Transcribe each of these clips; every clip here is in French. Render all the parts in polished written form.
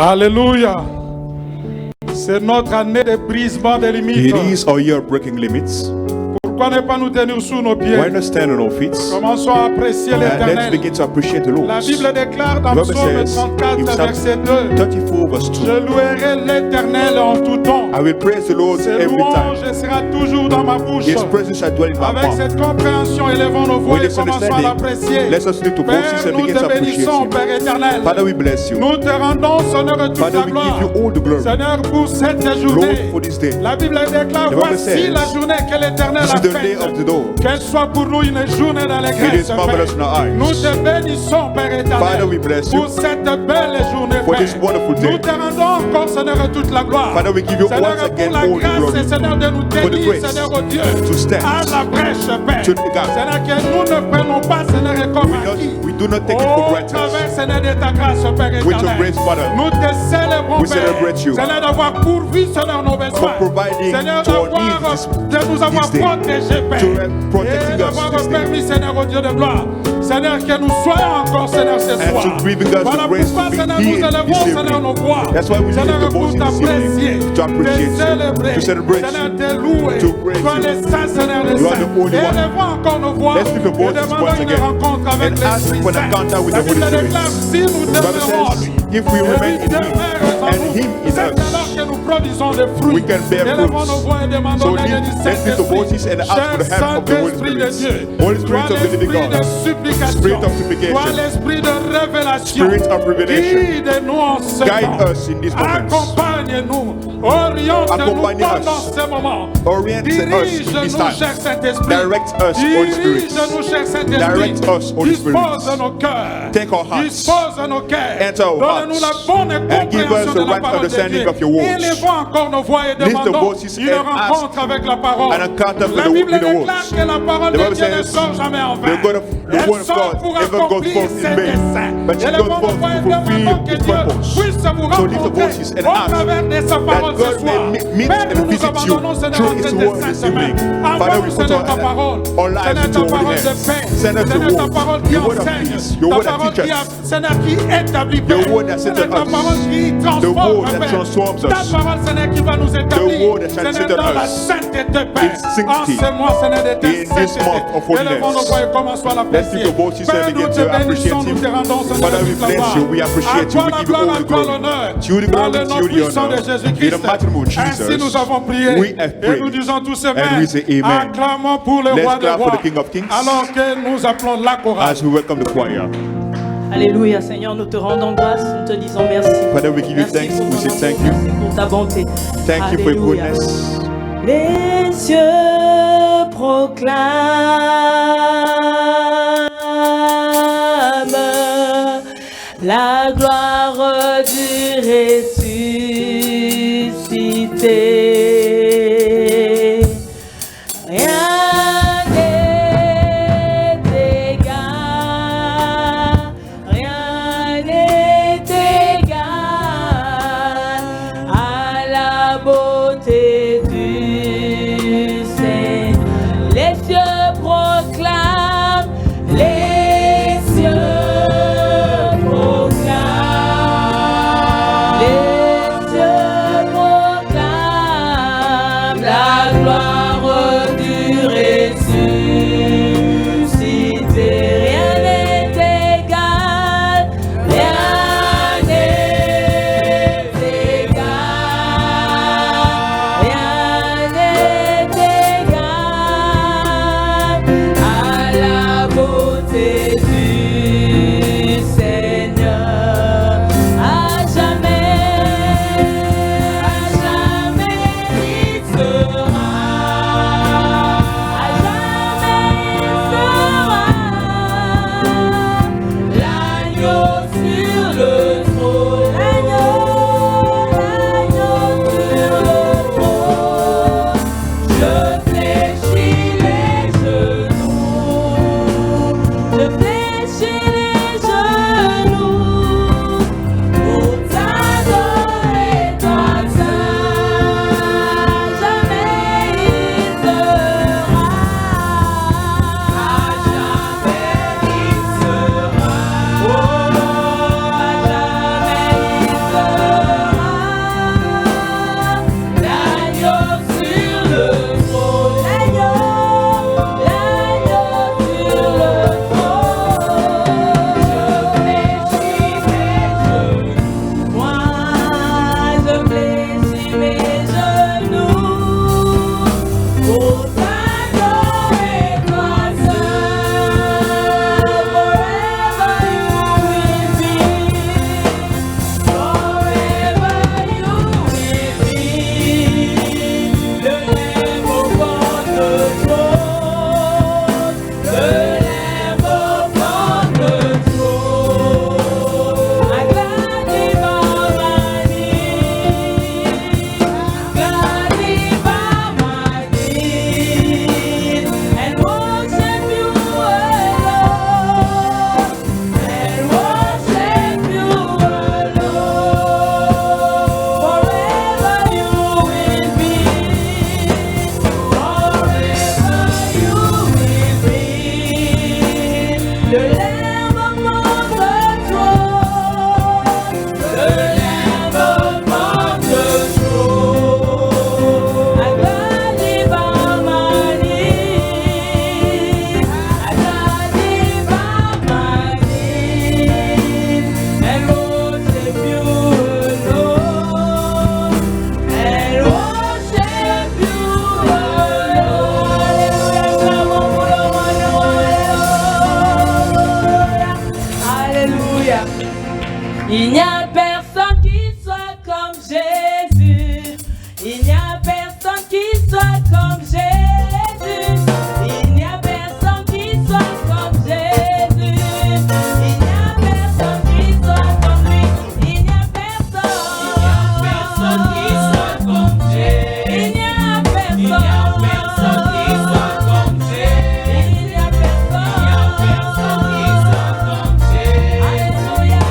Alléluia. C'est notre année de brisement des limites. It is our year of breaking limits. Pourquoi ne pas nous tenir sur nos pieds? Why not stand on our feet? Commençons à apprécier And let's l'Éternel. begin to appreciate the Lord. La Bible déclare dans The Bible Psaume says 34, in Psalm verset 2, 34 verse 2, je louerai l'Éternel en tout temps. I will praise the Lord Ses every time. louanges sera toujours dans ma bouche. His presence shall dwell in my Avec mouth. cette compréhension, élevons nos voix With et this commençons à understanding, l'apprécier. let's us lift to Père, voices and nous begin te to appreciate bénissons, Him. Père éternel. Father, we bless you. Nous te rendons, Seigneur, toute Father, la we gloire. give you all the glory. Seigneur, pour cette Lord, journée, for this day. la Bible déclare, The Bible voici says, la journée que l'Éternel This a is the day of faite. the Lord. Qu'elle soit pour nous une journée It d'allégresse, is marvelous in our eyes. Nous te bénissons, Père éternel, Father, we bless you pour cette belle journée, for Père. this wonderful day. Nous te rendons encore, Seigneur, toute la gloire. Father, we give you Seigneur, once pour again la all the grâce, glory. Seigneur, de nous For the tenir, grace Seigneur, oh Dieu, to stand à la brèche, Père. to the gap. Seigneur, que nous ne prenons pas, Seigneur, comme acquis. We do not take it for Au granted. travers, Seigneur, de ta grâce, Père With your éternel. grace, Father, Nous te célébrons, we Père. celebrate you Seigneur, d'avoir pourvu, Seigneur, nos besoins. for providing Seigneur, to our d'avoir, needs de nous avoir this day, protégés, Père. to Et protecting us d'avoir this day, permis, Seigneur, au Dieu de gloire. Seigneur, que nous soyons encore, Seigneur, ce and soir. to giving us Voilà the grace pourquoi, to be Seigneur, nous here élevons, this Seigneur, nos evening. voix. That's why we lift Seigneur, the pour voices this t'apprécier, evening, to appreciate te you, célébrer, to celebrate Seigneur, you, te louer. to praise Toi, you. le Saint, Seigneur, le You are Saint. the Holy Et One. élevons encore nos voix. Let's lift the Et voices demandons once une again rencontre avec and ask l'Esprit for an Saint. encounter with La the Holy Bible Spirit. déclare, si nous The Bible demeurons en says, lui, if we et remain lui in Him demeure en and nous, Him in c'est us, alors que nous produisons des fruits. we can bear Élevons nos fruits. voix et demandons So l'aide du let's lift the Saint-Esprit. voices and ask for the Cher help of the Holy Saint-Esprit de Spirit. Dieu, Holy Spirit toi of the living l'esprit God. de supplication, Spirit of supplication. toi l'esprit de révélation, Spirit of revelation. guide-nous en ce Guide moment. us in these moments. Accompagne-nous, oriente-nous Accompagne pendant us. ce moment. Orient us in this Dirige-nous, time. cher Saint-Esprit. Direct us, Holy Spirit. Dirige-nous, cher Saint-Esprit. Direct us, Holy Spirit. Dispose nos cœurs. Take our hearts. Dispose nos cœurs. Enter our Donne-nous la hearts. bonne And give us compréhension the de la right parole de understanding Dieu. of your words. Élevons encore nos voix et Lift the demandons voices une and rencontre ask avec la parole. an encounter La with Bible the déclare words. que la parole The de Bible Dieu ne says, sort jamais en vain. the word of Elle sort pour never goes accomplir forth ses in vain, desseins. but it Élevons goes nos forth voix et to fulfill demandons que its Dieu purpose. puisse vous So lift the rencontrer voices and au ask travers de sa parole that ce God soir. may meet Père, and nous nous visit you abandonnons, Seigneur, through entre His tes word saintes this mains. evening. Father, Envoie-nous, we put Seigneur, ta parole. our lives Seigneur, into ta your parole holy de hands. paix. Send us Seigneur, your ta word, parole qui your word of enseigne. peace, your Ta word that parole qui, teaches. Seigneur, qui établit, The Père. word that Seigneur, settles ta us. parole qui The transforme, word that Père. transforms Ta us. parole, Seigneur, qui va nous établir. The word that shall Seigneur, settle dans la us. sainteté, Père. In sanctity. En ce mois, Seigneur, de ta In this sainteté. month of holiness. Élevons nos voix et commençons à Let's l'apprécier. lift the voices Père, and nous begin te to appreciate bénissons, nous te Him. rendons, Seigneur, Father, we toute la bless gloire. you, we appreciate À you, toi we la give you gloire, all à the toi glory. l'honneur. To you the Dans glory, le to nom you the puissant de honor. In Jésus-Christ. the mighty name of Ainsi Jesus, nous avons prié. we have Et nous prayed. disons tous And amen. we say amen. Acclamons pour le Let's roi des clap for rois. the King of Kings. Alors que nous appelons la chorale. As we welcome the choir. Alléluia, Seigneur, nous te rendons grâce, nous te disons merci. Father, we give you Merci thanks, pour we ton say amour, thank you. merci pour ta bonté. Thank you for your Alléluia. goodness. Les cieux proclament la gloire du ressuscité. Rien n'est égal, rien n'est égal à la beauté du Seigneur. Les cieux proclament, les cieux proclament, les cieux proclament la gloire du ressuscité. Rien n'est égal, rien n'est égal, rien n'est égal à la beauté du Seigneur. À jamais il sera, à jamais il sera l'agneau sur le trône, l'agneau sur le trône. Je fléchis les genoux, je fléchis Il n'y a personne qui soit comme Jésus. Il n'y a personne qui soit comme Jésus. Il n'y a personne qui soit comme Jésus. Il n'y a personne qui soit comme lui. Il n'y a personne qui soit comme Jésus. Il n'y a personne qui soit comme Jésus. Il n'y a personne qui soit comme Jésus. Alléluia.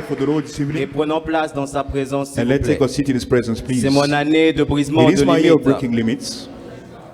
For the Lord this Et evening, prenons place dans sa présence, s'il and vous let's take plaît. a seat in His presence, please. C'est mon année de brisement It is de my year of limites. breaking limits.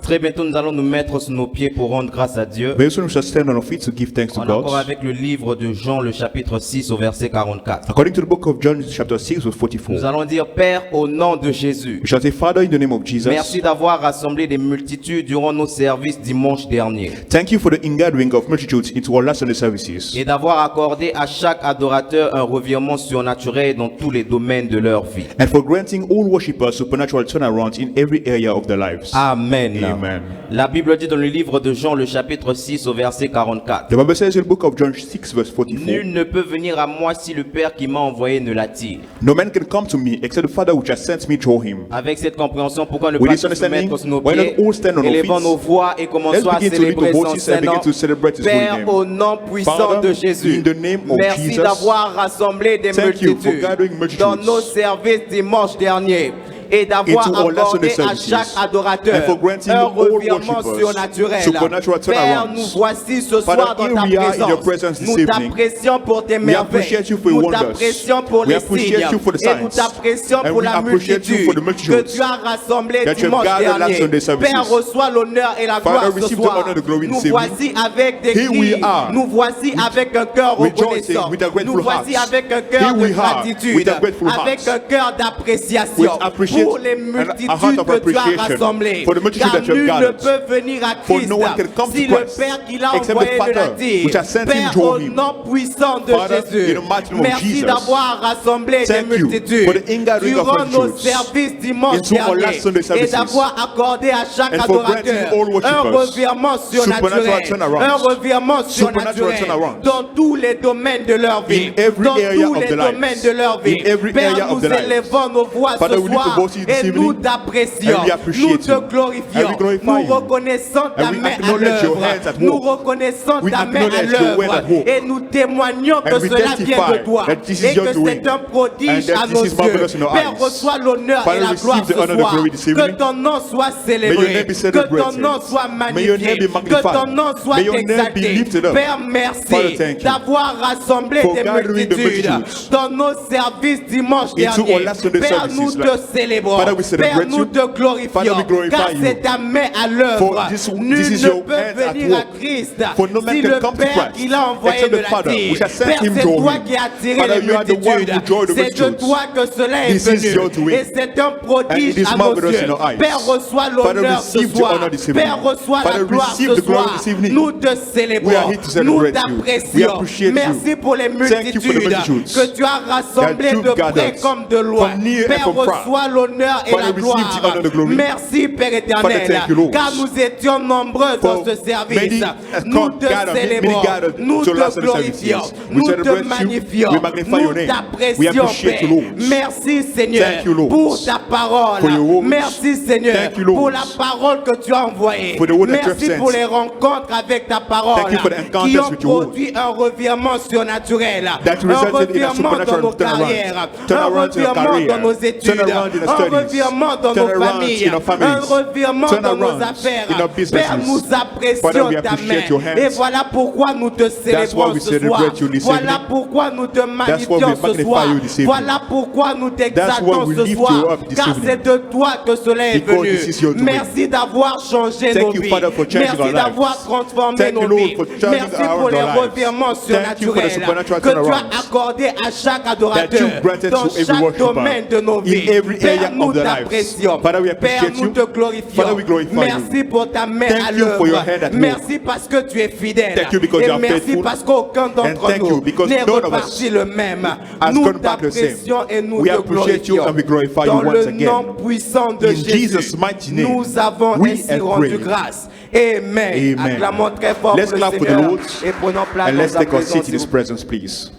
Très bientôt, nous allons nous mettre sur nos pieds pour rendre grâce à Dieu. Very soon we shall stand on our feet to give thanks to On est encore God. avec le livre de Jean, le chapitre 6 au verset 44. According to the book of John, chapter 6, verse Nous 44, allons dire, Père, au nom de Jésus, we shall say, Father, in the name of Jesus, merci d'avoir rassemblé des multitudes durant nos services dimanche dernier thank you for the ingathering of multitudes into our last Sunday services, et d'avoir accordé à chaque adorateur un revirement surnaturel dans tous les domaines de leur vie. and for granting all worshippers supernatural turnaround in every area of their lives. Amen. Amen. La Bible dit dans le livre de Jean, le chapitre 6, au verset 44. The Bible says in the book of John 6 verse 44. Nul ne peut venir à moi si le Père qui m'a envoyé ne l'attire. No man can come to me except the Father which has sent me draw him. Avec cette compréhension, pourquoi ne With pas this tous se understanding, mettre sur nos why not pieds, all stand on our élevons feet? nos voix et commençons Let's à begin to lift célébrer our son voices and Saint-Nom. begin to celebrate His holy Père, name. au nom puissant Father, de Jésus, in the name of merci Jesus, d'avoir rassemblé des thank you for multitudes gathering multitudes dans nos services dimanche dernier et d'avoir into our accordé lesson à services chaque adorateur and for granting un all revirement worshippers surnaturel. supernatural Père, turnarounds. nous voici ce Father, soir dans here ta we are in your présence. presence this Nous evening. t'apprécions pour tes We merveilles. appreciate you for Nous your wonders. t'apprécions pour We les appreciate signes. you for the Et nous signs. t'apprécions And pour we la appreciate you multitude for the que multitudes tu as rassemblée that you have dimanche gathered last dernier. Sunday services. Père, reçois l'honneur et la Father, gloire ce receive the soir. honor and the glory Nous this evening. voici avec des Here we cris. are. Nous voici avec un cœur Rejoicing reconnaissant. with a grateful Nous voici heart. avec un cœur Here de we are gratitude. with a grateful heart. Avec un cœur d'appréciation With appreciate pour les a multitudes heart of que tu as appreciation rassemblées. for the multitude Car that you have nul ne gathered. peut venir à For Christ no one can come to si le Christ Père qui l'a except the envoyé ne Father l'attire. which has sent him Père, draw au him. nom puissant de Father, Jésus, in the mighty name of merci Jesus, d'avoir rassemblé des thank you multitudes for the ingathering of durant nos multitudes services dimanche into our last Sunday dernier et services. d'avoir accordé à chaque And for granting adorateur all worshippers un revirement supernatural surnaturel, turnarounds. un revirement Supernatural surnaturel turnarounds. dans tous les domaines de leur vie, In every dans area tous of les their lives. domaines de leur vie. In every Père, area of nous their lives. élevons nos voix Father, ce we lift soir the voices this et evening, nous t'apprécions, and we appreciate nous te you, glorifions, and we glorify nous you, reconnaissons ta and we main à acknowledge your hands l'œuvre, at nous work. reconnaissons We ta main à acknowledge your l'œuvre word at work. et nous témoignons que And we cela vient de testify toi that this is et your que doing, c'est un prodige and that à this nos is marvelous in yeux. our Père, eyes. reçois l'honneur Father, et la receive gloire the ce honor and the soir. glory this Que evening. ton nom soit May your célébré, name be que celebrated. ton nom soit May your magnifié, name be magnified. que ton nom soit May your name be exalté. lifted up. Père, Father, merci thank you d'avoir rassemblé for des gathering the multitudes multitudes dans nos services dimanche into our dernier. last Sunday Père, services. nous te célébrons. Father, we celebrate Père, nous you. te glorifions. Father, we glorify Car you. c'est ta main à l'œuvre. For this Nul is ne your peut hands at venir à work. Christ For no man si can le come to Père Christ qui l'a envoyé except ne the Father l'attire. which has sent Père, him c'est draw toi him. qui as attiré Father, les you are the one who multitudes. drew the C'est de multitudes. toi que cela est This is venu. your doing. Et c'est un And prodige it is à nos marvelous yeux. in our eyes. Père, reçois Father, l'honneur ce receive the soir. honor this evening. Père, reçois la Father, gloire receive ce the glory soir. this evening. Nous te célébrons. We are here to Nous celebrate you. We t'apprécions. appreciate you. Merci pour les Thank you for the multitudes multitudes que tu as rassemblées that you've de près gathered comme de loin. from near and Père, from far. reçois l'honneur et Father, la receive gloire. the honor and the glory. Merci, Père Father, éternel, thank you, Lord. car nous étions nombreux dans For ce service. many Nous te gathered, célébrons, many gathered nous to te last Sunday glorifions, services. We nous te celebrate you, magnifions, we magnify your nous name. We t'apprécions, appreciate you, Père. Lord. Merci, Seigneur, Thank you, Lord, pour ta parole. for your words. Merci, Seigneur, Thank you, Lord, pour la parole que tu as envoyée. for the word that you have Merci sent. pour les rencontres avec ta parole Thank you for the encounters qui ont with your word. produit un revirement surnaturel, That un resulted in a revirement dans supernatural nos turnaround. carrières, un Turnaround in our revirement career. dans nos études, Turnaround in our un studies. revirement dans nos Turnaround familles, in our families. un revirement dans nos Turnaround affaires. in our businesses. Père, nous Father, apprécions we ta appreciate your main. hands. Et voilà pourquoi nous te célébrons we ce soir. celebrate you this Voilà evening. pourquoi nous te why we magnifions ce magnify soir. you this evening. Voilà pourquoi nous That's why t'exaltons we ce lift soir. you up this Car evening. c'est de toi que cela est Because venu. this is your doing. Merci d'avoir changé Thank nos you, vies. Father, for changing our Merci lives. d'avoir transformé Thank you, nos Lord, vies. for changing Merci pour les our lives. revirements Thank you for the surnaturels supernatural que tu as turnarounds accordé à chaque that adorateur you've granted dans to every chaque worshiper domaine de nos vies. in every Père, area nous of their lives. t'apprécions. Father, we Père, appreciate nous you. te glorifions. Father, we glorify you. Merci pour ta main Thank à you for your l'œuvre. hand at work. Merci parce que tu es fidèle. Thank you because Et you are merci faithful. parce qu'aucun And d'entre thank you nous because n'est none of reparti us le même. has Nous gone back the same. t'apprécions et nous We te appreciate you glorifions. and we glorify you Dans once le again. nom puissant de In Jésus, Jesus' mighty name, nous avons we ainsi have rendu prayed. grâce. Amen. Amen. Acclamons très fort Let's pour le clap for the Seigneur Lord et prenons place and let's dans sa take our seat in présence. His presence, please.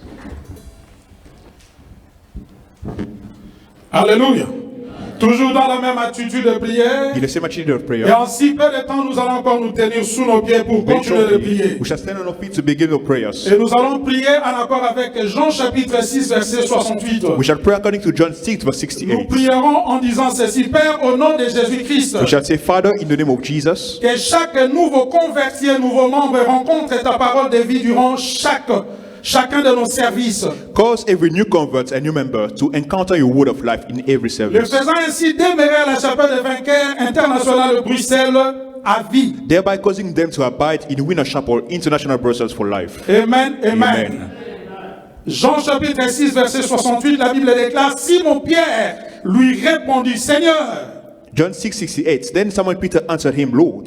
Alléluia. Toujours dans la même attitude de prière. In the same attitude of Et prayer, en si peu de temps, nous allons encore nous tenir sous nos pieds pour very continuer de shortly, prier. we shall stand on our feet to begin the prayers. Et nous allons prier en accord avec Jean chapitre 6, verset 68. We shall pray according to John 6, verse Nous 68. prierons en disant ceci: Père, au nom de Jésus-Christ, We shall say, Father, in the name of Jesus, que chaque nouveau converti et nouveau membre rencontre ta parole de vie durant chacun de nos services. cause every new convert and new member to encounter your word of life in every Le service, faisant ainsi demeurer à la chapelle des vainqueurs internationale de Bruxelles à vie. thereby causing them to abide in Winner Chapel International Brussels for life. Amen, amen. Amen. Jean chapitre 6, verset 68, la Bible déclare: Simon-Pierre lui répondit: Seigneur, John 6:68. Then Simon Peter answered him, Lord,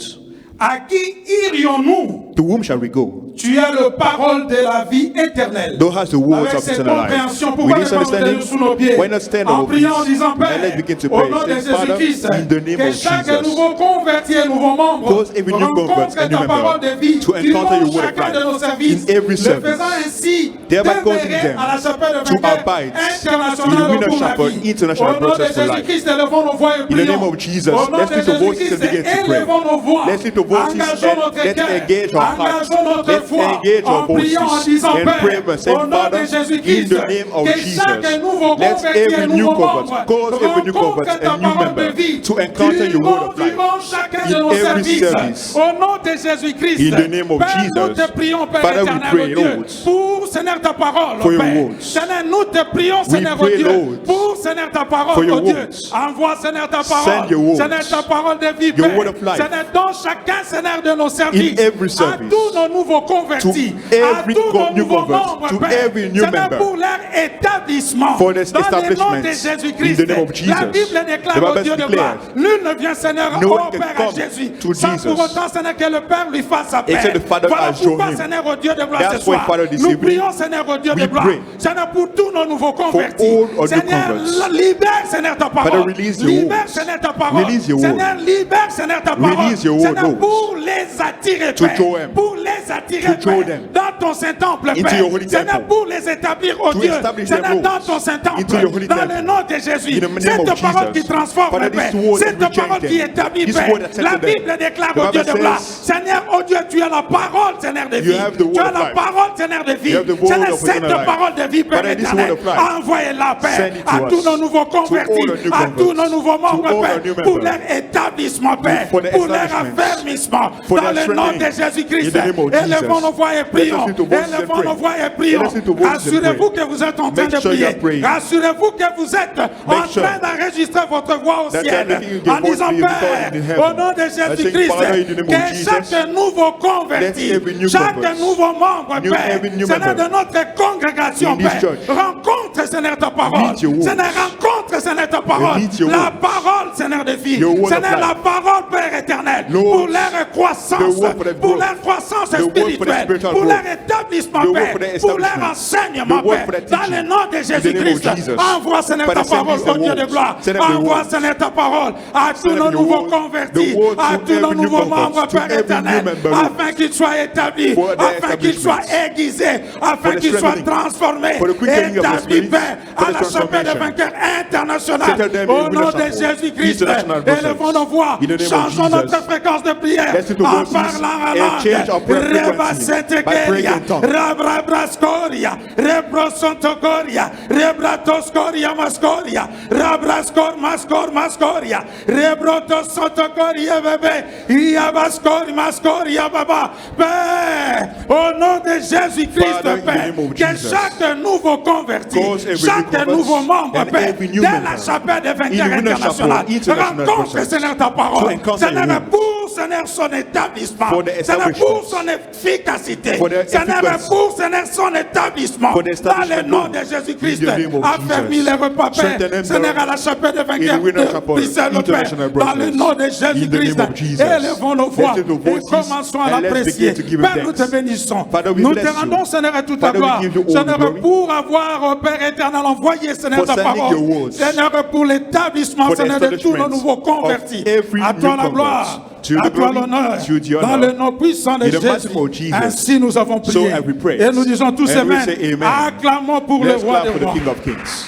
à qui irions-nous? to whom shall we go? Tu as le parole de la vie éternelle. Thou hast the words Avec of cette eternal compréhension, life. pourquoi With ne this pas nous tenir understanding, sous nos pieds why not stand en on our priant en knees disant, and let's Père, begin to au pray. nom de Say, Father, Jésus-Christ, in the name que of chaque Jesus, nouveau converti et nouveau membre cause every new convert rencontre and new ta parole member de vie to encounter your word of chacun de nos life services, in every le service, faisant ainsi thereby causing demeurer them à la chapelle de to vainqueur abide internationale in Winner pour la Chapel vie. International Au nom de Process for life. Jésus-Christ, élevons nos voix et In the prions. name of Jesus, Au nom let's de lift our voices Jésus-Christ, and begin to pray. élevons nos voix. Let's lift our voices Engageons and notre let's cœur. engage our hearts. Engageons notre Let's foi engage our en priant, en voices disant, and Père, pray and say, au nom de Father, in Jésus-Christ, the name of que Jesus, chaque nouveau let converti et every new nouveau convert, membre cause every new rencontre convert ta and new parole de member vie to encounter your word of life durant chacun in de nos every services. service. Au nom de Jésus-Christ, In the name of Père, nous Jesus. te prions, Père Father, we éternel, pray, oh Dieu, Lord, pour, Seigneur, ta parole, for your Père. words. Seigneur, nous te prions, We Seigneur, oh pray, Dieu, Lord, pour, Seigneur, ta for parole, your oh Dieu. words. Envoie, Seigneur, ta Send parole. your words. Seigneur, ta parole de vie, Your Père. word of life. Seigneur, dans chacun, Seigneur, de nos services, In every à service. tous nos nouveaux convertis, To à every tous nos new nouveaux convert, membres, to Père. every new Seigneur, member. pour leur établissement, For this dans le nom establishment, de Jésus-Christ. in the name of Jesus. La Bible déclare, The oh Bible Dieu de declares, gloire, nul ne vient, Seigneur, no au one can Père à come Jésus, to sans Jesus. pour autant, Seigneur, que le Père lui fasse appel. Except the Father Voilà has shown pourquoi, him. Seigneur, au Dieu de gloire, That's ce soir, why, Father, this nous evening, prions, Seigneur, au Dieu de we gloire, pray Seigneur, pour tous nos nouveaux convertis. all our new Seigneur, converts. libère, Seigneur, ta parole. Father, release your Libère, words. Seigneur, ta parole. Release your Seigneur, word. libère, Seigneur, ta parole. Release your word, Seigneur, Lord. pour les attirer, To Père. draw them. Pour les attirer, To draw Père, them. dans ton Saint-Temple, Into Père. your holy Seigneur, temple. pour les établir, oh To Dieu. establish them, Seigneur, Lord. dans ton Saint-Temple. Into your holy Dans temple. le nom de Jésus. In the name Cette of parole Jesus. qui transforme, Father, Père. this word Cette that parole reject qui them. établit, This Père. word that La settle them. Bible déclare, The oh Dieu Bible de gloire. says, Seigneur, oh Dieu, tu as la parole, Seigneur de You vie. have the word Tu as of la life. parole, Seigneur de vie. You have the word Seigneur, of cette eternal life. parole de vie, Père Father, this éternel, word of life. envoyez-la, Père, Send it to à tous us. nos nouveaux convertis, To all our new à tous nos converts. nouveaux membres, To all Père, our new pour members. leur établissement, Père, For the pour leur establishment. affermissement, For dans their le nom de strengthening. Jésus-Christ. In the name of Jesus. Élevons nos voix et prions. Let us lift our voices and Élevons pray. nos voix et prions. Let us lift our voices and Assurez-vous pray. que vous êtes en train Make de sure you prier. are praying. Assurez-vous que vous êtes en Make sure train d'enregistrer votre voix au that ciel everything your en voice disant, be recorded in Père, heaven. au nom de I think, Jésus-Christ, Father, in the name of que Jesus, chaque nouveau converti, let every new chaque convert, nouveau membre, Père, every new Seigneur, de member notre congrégation, in this Père, church, rencontre, Seigneur, ta parole. read your words. Seigneur, rencontre, Seigneur, ta parole. read your La words. parole, Seigneur, de vie. Your word of Seigneur, la life. parole, Père éternel, Lord, pour leur croissance, the word for their pour growth. leur croissance The word for their spirituelle, spiritual pour growth. leur établissement, The word Père, for their pour leur establishment. enseignement, The word Père, for their dans teaching. le nom de In the name of Jésus-Christ. Jesus. Envoie, Seigneur, ta Father, send parole, us oh the Dieu de words. gloire. Send us the Envoie, words. Seigneur, ta parole à tous Send nos us the nouveaux words. convertis, The words à to tous nos every new nouveaux convert, membres, to Père every éternel, new member, Lord. afin qu'ils soient établis, For their afin qu'ils soient establishment. aiguisés, afin For the qu'ils soient strengthening. transformés, For the quickening of the établis, spirits. Père, For à the la chapelle de transformation. vainqueurs internationale. Settle them in Au nom Winner de Chapel. Jésus-Christ, International process. élevons nos voix, In the name of changeons Jesus. notre fréquence de prière Let's lift the en voices parlant en and langue. change our prayer Reba frequency by praying Sentekeria, in tongues. Rabrabrascoria, Rebrosontocoria, Rebratoscoria Mascoria, Rabrascor Mascor Mascoria, Rebrotosotocoria bébé, Iabascor Mascoria baba. Père, au nom de Jésus-Christ, Father, in the Père, name of que Jesus. chaque nouveau converti, Cause every chaque new convert nouveau membre, and Père, every new dans member la chapelle de in vainqueurs the Winner internationale, Chapel International rencontre, process Seigneur, ta to parole, encounter Seigneur, your pour, Seigneur, son établissement, For the Seigneur, pour establishment. son efficacité, For the Seigneur, efficacy. pour, Seigneur, son établissement, For the dans le establishment, nom Lord. de Jésus-Christ, In the name of affermis Jesus. les repas, Père, Strengthen them, Seigneur, Lord. à la chapelle de In vainqueurs the Winner de Chapel Bruxelles, Père, International dans le process. nom de In the Jésus-Christ, name of Jesus. élevons nos voix Let's lift our et voices commençons à and let's l'apprécier. begin to give him Père, nous te thanks. bénissons. Father, we Nous bless te you. rendons, Seigneur, à toute la Father, we gloire. give you all the Seigneur, glory. pour avoir, oh Père éternel, envoyé, Seigneur, For ta sending parole. your words. Seigneur, pour l'établissement, For the Seigneur, de tous nos establishment nouveaux convertis. of every À toi new la convert. gloire, To the à toi glory, l'honneur, to the honor. dans le nom puissant de In the mighty Jésus. name of Jesus. Ainsi nous avons prié. So have we prayed. Et nous disons tous And we amen. say amen. Acclamons pour le Let's roi clap des for the rois. King of Kings.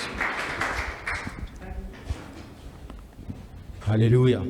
Alléluia.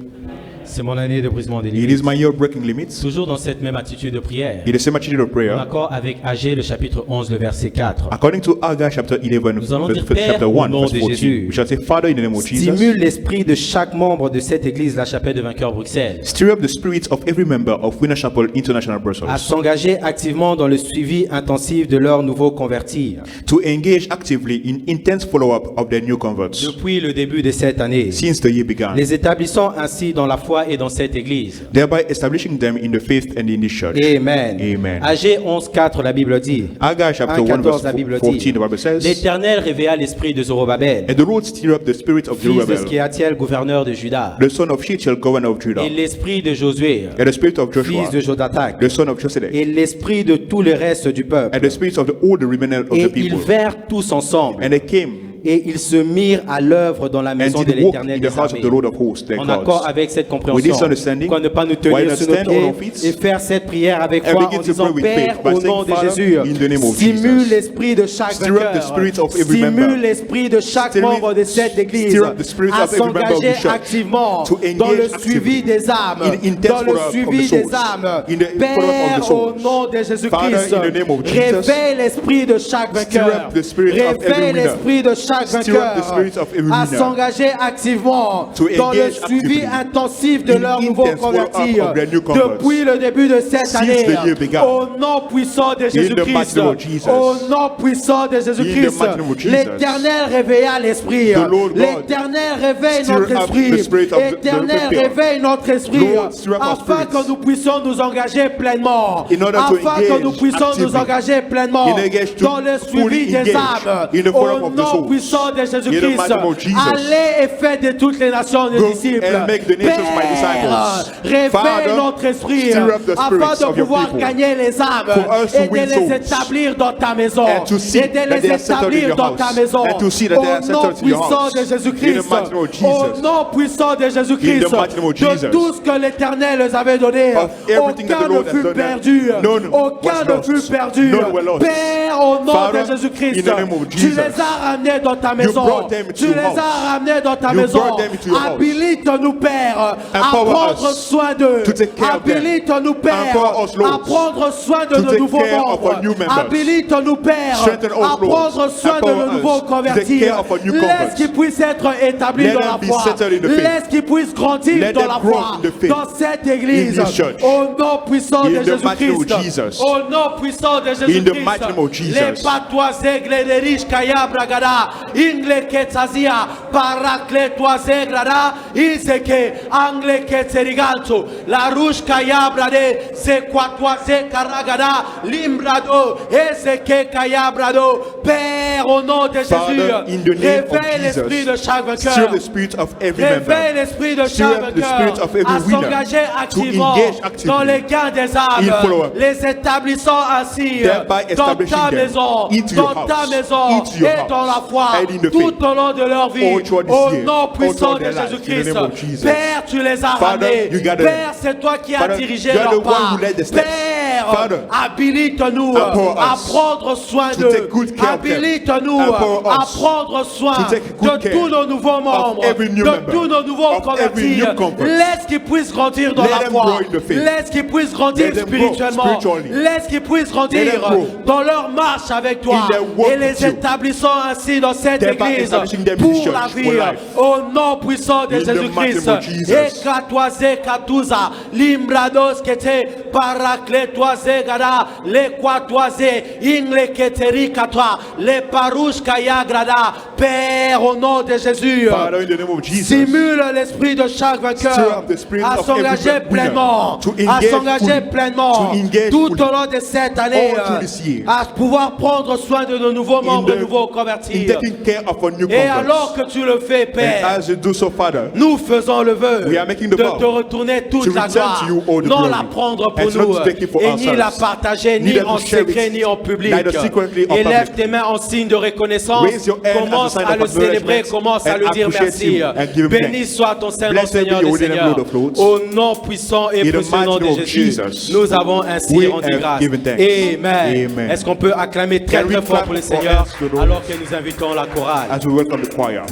C'est mon année de brisement des It limites. is my year of breaking limits. Toujours dans cette même attitude de prière. In the same attitude of En prayer, accord avec Agé, le chapitre 11, le verset 4. according to Haggai chapter 11, Nous allons dire, verse Père, chapter au 1, nom verse de 14. Jésus. We shall say, Father, in the name of Jesus, Stimule l'esprit de chaque membre de cette église, la chapelle de vainqueurs Bruxelles, stir up the spirits of every member of Winner Chapel International à Brussels s'engager activement dans le suivi intensif de leurs nouveaux convertis. to engage actively in intense follow-up of their new converts Depuis le début de cette année, since the year began. les états établissant ainsi dans la foi et dans cette église. thereby establishing them in the faith and in this church. Amen. Amen. Agé 11:4, la Bible dit. Haggai chapter 1 1:14, verse la Bible 14, dit. the Bible says, L'Éternel réveilla l'esprit de Zorobabel, and the Lord stirred up the spirit of fils de Zerubbabel, Skeatiel, gouverneur de Juda, the son of Shealtiel, governor of Judah, et l'esprit de Josué, and the spirit of Joshua, fils de Jodatak, the son of Josedek, et l'esprit de tout le reste du peuple. and the spirits of all the remnant of Et the ils people. vinrent tous ensemble, And they came et ils se mirent à l'œuvre dans la and maison de did walk l'Éternel in the des house of armées. the Lord of hosts, their En accord gods. avec cette With compréhension, this understanding, pourquoi ne pas nous why tenir not sur nos stand on our pieds feet et faire cette prière avec and foi begin en to disant: pray with Père, faith by au saying, nom de Father, Jésus, in the name of stimule Jesus, l'esprit de chaque stir up the vainqueur, spirits of every stimule member, l'esprit de chaque Stir- membre de cette église stir up the spirits à of every member of s'engager the church, activement to engage dans le actively suivi des âmes, in intense dans le follow-up of suivi the des souls, âmes. in the follow-up of Père, the au souls. nom de Jésus-Christ, Father, in the name of Jesus, réveille l'esprit de chaque stir vainqueur, up the spirit of every réveille winner, l'esprit de chaque stir up the vainqueur spirit of every à winner, s'engager activement to dans le engage suivi actively intensif de in leurs nouveaux intense follow-up convertis of their new converts. depuis le début de cette Since année. the year began. Au nom puissant de Jésus-Christ, mighty name of Jesus. au nom puissant de Jésus-Christ, mighty name of Jesus. l'Éternel réveilla l'esprit. The Lord God L'Éternel réveille stir notre up esprit. the spirit of the L'Éternel people. réveille notre esprit Lord, stir up our afin spirits. que nous puissions nous engager pleinement. In order to Afin que engage nous puissions nous actively. engager pleinement Engage to dans le suivi fully des engage âmes. in the Au follow-up of the nom souls. puissant de In the Jésus-Christ, mighty name of Jesus. allez et faites de toutes les nations des Go disciples. and make the nations my disciples. Réveille Father, notre esprit stir up the afin spirits de of your pouvoir people. gagner les âmes For us to et de win les souls. établir dans ta maison. And to see Et de that les they are settled in établir your dans house. ta maison. And to see that they are Au settled nom in your puissant house. de In Jésus-Christ. the mighty name of Au Jesus. nom puissant de Jésus-Christ. In the mighty name of Jesus. De tout ce que l'Éternel les avait donné. Of everything that Aucun the ne Lord has fut done, perdu. none Aucun was ne lost. fut perdu. None were lost. Père, au nom Father, de Jésus-Christ, in the name of tu Jesus. les as ramenés dans ta maison. brought them into Tu your les house. as ramenés dans ta You maison. brought them into your house. Habilite-nous, Père, à Empower prendre us soin d'eux. to take care of them. Habilite-nous, Père, Empower us, Lord, à prendre soin de to nos take nouveaux care of membres. our new members. Habilite-nous, Père, Strengthen us, à Lord. prendre soin de Empower nos us nouveaux to take convertis. care of our new Laisse converts. qu'ils puissent être établis Let dans them la be foi. settled in the faith. Laisse qu'ils puissent grandir Let dans them la grow foi. in the faith. Dans cette église. In this church. Au nom puissant In de the mighty name of Jésus-Christ. Jesus. Au nom puissant de In Jésus-Christ. the mighty name of Jesus. Les patois aigle de riche kaya bragada. Ingle ketzazia. Paracle toazegrada. Iseke angle ketzerigalto. La rouge kaya brade. Se quatoise karagada. Limbrado. Ezeke kaya brado. Père, au nom de Jésus. Father, in the name of Réveille l'esprit de Jesus, chaque stir vainqueur. the spirit of every Réveille member. l'esprit de Stir chaque up the spirit vainqueur of every à winner s'engager activement engage actively dans les gains des in âmes, follow-up. les établissant ainsi Thereby dans establishing ta them maison, into your dans ta house, maison into your et dans la house, foi and in the tout faith. au long de leur vie. All throughout this Au year, nom all puissant throughout de their lives, Jésus-Christ. in the name of Jesus. Père, tu les as Father, ramenés. you got them. Père, c'est toi qui as Father, dirigé you are leur the one pas. who led the steps. Père, Father, habilite-nous empower à us prendre soin to d'eux. take good care of them. Habilite-nous Empower à us prendre soin to take good de care tous nos nouveaux membres, every new de member, tous nos nouveaux of every convertis. new convert. Laisse qu'ils puissent grandir dans Let la them foi. grow in the faith. Laisse qu'ils puissent grandir Let them grow spirituellement. spiritually. Laisse qu'ils puissent Let grandir them grow dans leur marche avec toi in their walk et les with you. établissant ainsi dans cette Thereby église establishing them in pour church la for vie. life. Au nom puissant de In the Jésus-Christ. mighty name of Jesus. Ekatoise katuza limbrados kete parakletoise gada lekwatoise ingle keteri katwa le parouche kaya grada. Père, au nom de Jésus, Father, in the name of Jesus, stimule l'esprit de chaque stir vainqueur up the spirit à of s'engager every pleinement, winner, to à engage s'engager fully, pleinement to engage tout fully, au long de cette année, all through this year, à pouvoir prendre soin de nos nouveaux membres, nouveaux in convertis. taking care of our new Et alors converts. que tu le fais, And Père, as you do so, Father, nous faisons le vœu we are making the de vow te retourner toute to la return gloire, to you all the non glory, la prendre pour and not nous, to take it for et ni la ourselves, partager, ni neither to en share secret, it, ni en public. neither secretly or Élève public. tes mains en signe de reconnaissance, Raise your hand as a commence sign à of le célébrer, acknowledgement commence à and le dire appreciate merci. him and give him Béni thanks. soit ton Saint-Nom, Blessed Seigneur be des your name, Seigneurs. Lord of Lords. Au nom puissant et In the précieux nom mighty de name of Jésus, Jesus, nous avons ainsi we rendu have grâce. given thanks. Amen. Amen. Est-ce qu'on peut acclamer très Can we très fort clap pour le for Seigneur us to the Lord? alors que nous invitons la chorale? as we welcome the choir.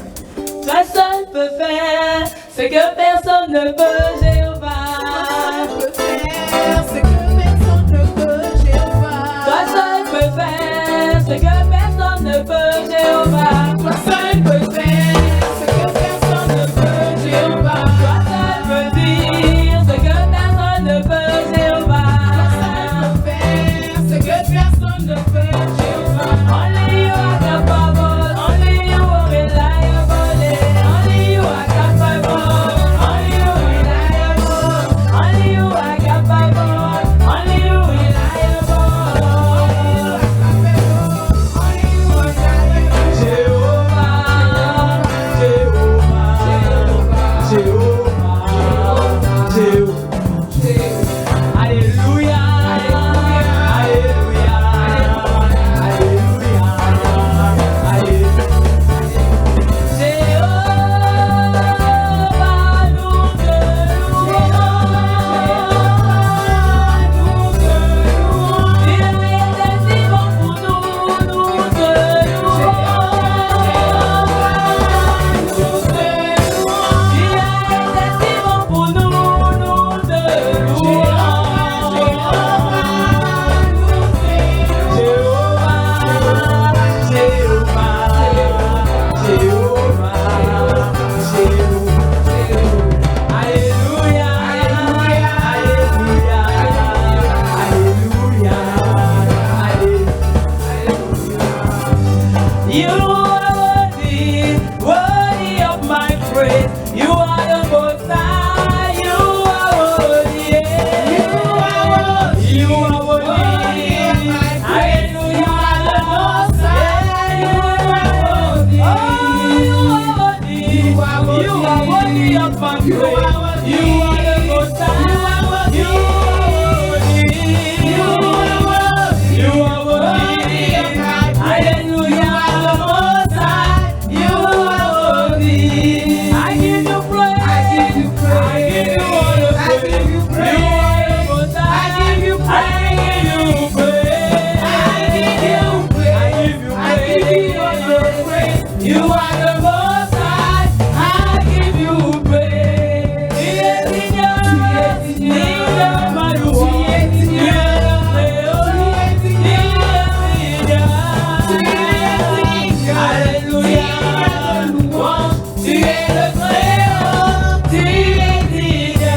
Toi seul peux faire ce que personne ne peut, Jéhovah. Toi seul peux faire ce que personne ne peut, Jéhovah. Toi seul peux faire ce que personne ne peut, Jéhovah. Toi seul peux dire ce que personne ne peut, Jéhovah. Toi seul peux faire ce que personne ne peut, Jéhovah. Only you are capable, only you are reliable, only you are capable, You are the most high. I give you praise. Tu es digne, Mario. Tu es digne, Alléluia. Tu es le Très-Haut. Tu es digne.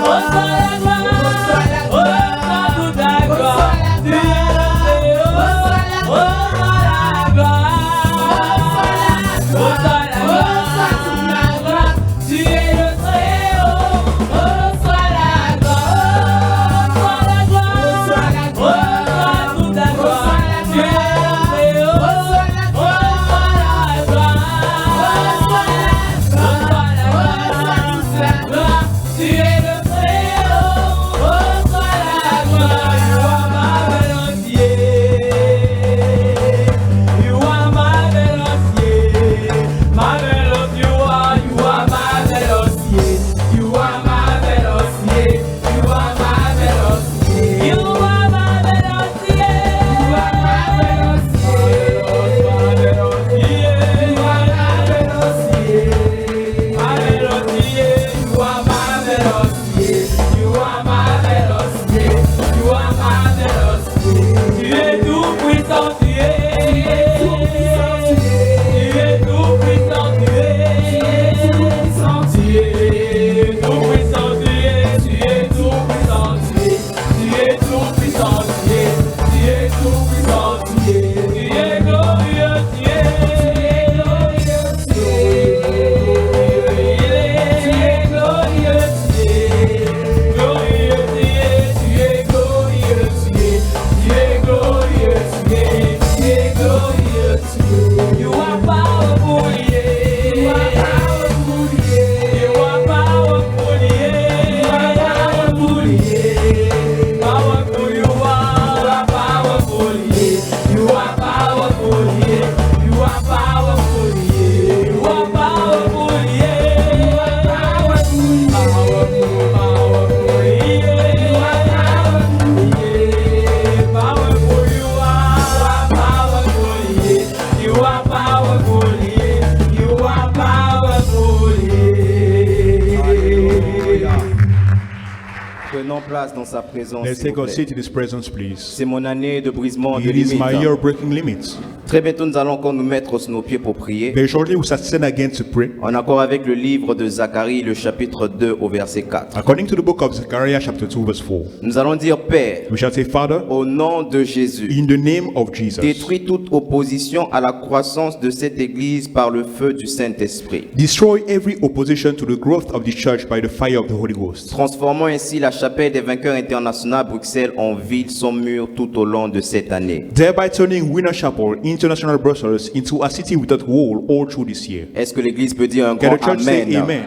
Reçois la gloire. Reçois toute la gloire. Tu es le Très-Haut. Reçois la gloire. Reçois la gloire. Tu es le Très-Haut. Reçois la gloire. Reçois la gloire. Reçois toute la gloire. Tu es le Très-Haut. Reçois la gloire. Tu es le Très-Haut, reçois la gloire. You are marvelous, yeah. Marvelous you are, you are marvelous, yeah. You are marvelous, yeah. You are marvelous, yeah. You are marvelous, yeah. You are marvelous, yeah. Marvelous, yeah. You are marvelous, yeah. Marvelous, yeah. You are marvelous, yeah. You are marvelous, yeah. You are marvelous, yeah. Tu es tout puissant, tu es tout puissant, tu es tout puissant, tu es tout puissant, tu es tout puissant, tu es tout puissant, tu es tout puissant, tu es tout puissant, tu es glorieux, tu es glorieux, tu es glorieux, tu es glorieux, tu es glorieux, tu es glorieux, tu es glorieux, you are powerful, yeah. You are powerful, yeah. You are powerful, yeah. You are powerful, yeah. Powerful you are powerful, yeah. You are powerful, yeah. You are powerful, yeah. You are powerful, yeah. You are powerful, powerful, yeah. You are powerful, yeah. Powerful you are powerful, yeah. You are powerful, yeah. You are powerful, yeah. Prenons place dans sa présence. Let's s'il take vous our plaît. seat in His presence, please. C'est mon année de brisement de It is my year limites. of breaking limits. Très bientôt, nous allons encore nous mettre sur nos pieds pour prier. Very shortly, we shall stand again to pray. En accord avec le livre de Zacharie, le chapitre 2 au verset 4. According to the book of Zechariah, chapter 2, verse 4, Nous allons dire, Père, we shall say, Father, au nom de Jésus, in the name of Jesus, détruis toute opposition à la croissance de cette église par le feu du Saint-Esprit. destroy every opposition to the growth of the church by the fire of the Holy Ghost. Transformons ainsi la chapelle des vainqueurs internationaux à Bruxelles en ville sans mur tout au long de cette année. Thereby turning Winner Chapel International Brussels into a city without wall all through this year. Est-ce que l'église peut dire un Can grand the church say amen? amen?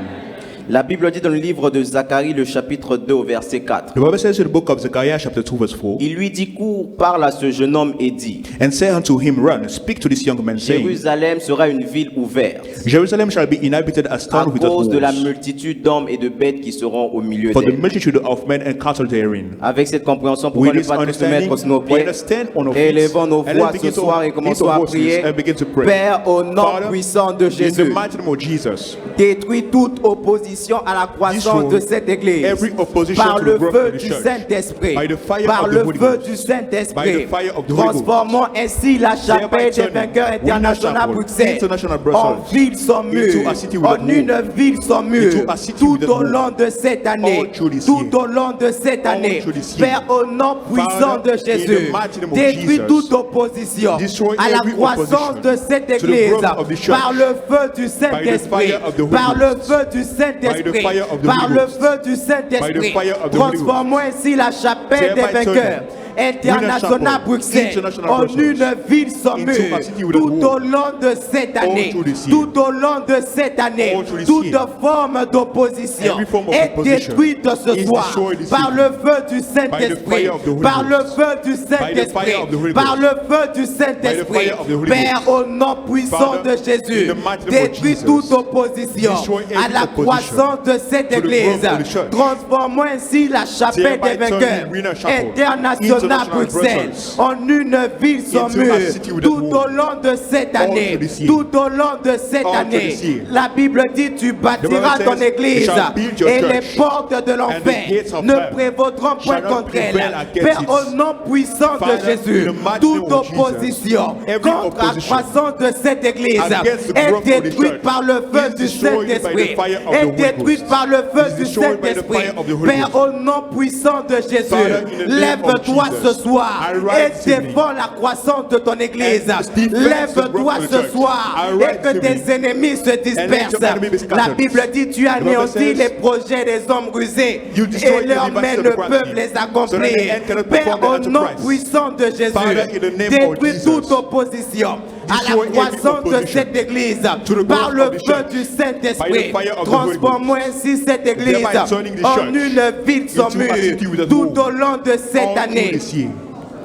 La Bible dit dans le livre de Zacharie, le chapitre 2 au verset 4. The Bible says in the book of Zechariah, chapter 2, verse 4, Il lui dit, cours, parle à ce jeune homme et dit, and say unto him, Run, speak to this young man, saying, Jérusalem sera une ville ouverte Jerusalem shall be inhabited as à town without cause de la walls, multitude d'hommes et de bêtes qui seront au milieu for the d'elle. multitude of men and cattle therein. Avec cette compréhension, pourquoi With ne this pas tous se understanding, mettre sur nos let pieds us stand on our et feet élevons nos and voix then begin ce soir et to commençons lift à our voices prier. and begin to pray. Père, au nom Father, puissant de in the Jésus, mighty name of Jesus, détruis toute opposition à la croissance de cette église every opposition par to le the growth feu of the du church, Saint-Esprit, by the fire par of the le Holy feu Ghost, du by Saint-Esprit. the fire of the Holy Transformons ainsi la chapelle des turning vainqueurs Winner internationaux à Chapel Bruxelles International en Brussels ville sans mur, into a city without en une ville sans mur, into a city tout without au wall, long de cette année, all through this tout year, au long de cette all année. through this year. Père, au nom puissant Father, de in the Jésus, mighty name of détruis Jesus, toute opposition destroy à la every croissance opposition de cette to the église growth of the church par le feu du by the Saint-Esprit, fire of the Holy par le Ghost, feu du by Saint-Esprit, the fire of the par Holy le Ghost, feu du by Saint-Esprit. the fire of the Holy Ghost. Transformons ainsi la chapelle des Thereby vainqueurs internationaux à Chapel, Bruxelles International en Brussels, une ville sans into mur a city without tout wall, au long de cette année, through this year, tout au long de cette année, all through this toute year, forme d'opposition every form of est opposition détruite ce is soir destroyed this par evening, le feu du by Saint-Esprit, the fire of the Holy par le Ghost, feu du by the Saint-Esprit, fire of the Holy par Ghost, le feu du Saint-Esprit. fire of the Holy Père, Ghost. au nom puissant Father, de Jésus, in the mighty name of détruis Jesus, toute opposition destroy à every la opposition croissance de cette to the église. growth of the church. Transformons ainsi la chapelle Thereby des vainqueurs turning Winner Chapel internationaux International Bruxelles, Brussels, en une ville sans into mur, a city without tout au wall, long de cette année, through this year, tout au long de cette all through année, this year. la Bible dit tu bâtiras The Bible ton says, église "You shall build your et church, les portes de l'enfer gates of ne hell prévaudront point shall not contre elle. prevail against Père, it." au nom puissant Father, de Jésus, in the mighty toute name of Jesus, opposition every contre la opposition croissance de cette église against the est growth of the détruite church par le feu is du destroyed by the Saint-Esprit. fire of the Est Holy détruite Ghost. par le feu Is du destroyed by the Saint-Esprit. fire of the Holy Père, Ghost. au nom puissant de Jésus, Father, in the name lève-toi of ce Jesus, soir arise et this evening défends la croissance de ton église. and defend the Lève-toi growth of the ce church. soir Arise et que this tes ennemis se dispersent. your enemy be scattered. La Bible dit tu The Bible anéantis says, les projets des hommes rusés you destroy et the leurs devices mains of ne the crafty, peuvent les so that the accomplir. hand cannot Père, perform au the nom enterprise. puissant de Jésus, Father, in the name of détruis Jesus, toute opposition à la destroy every croissance de opposition cette église to the par growth le of the feu church, du Saint-Esprit. by the fire of the Holy Ghost. Transforme-moi ainsi cette église Thereby turning the en church une ville sans into a city mur without tout wall. au long de cette All through année. this year.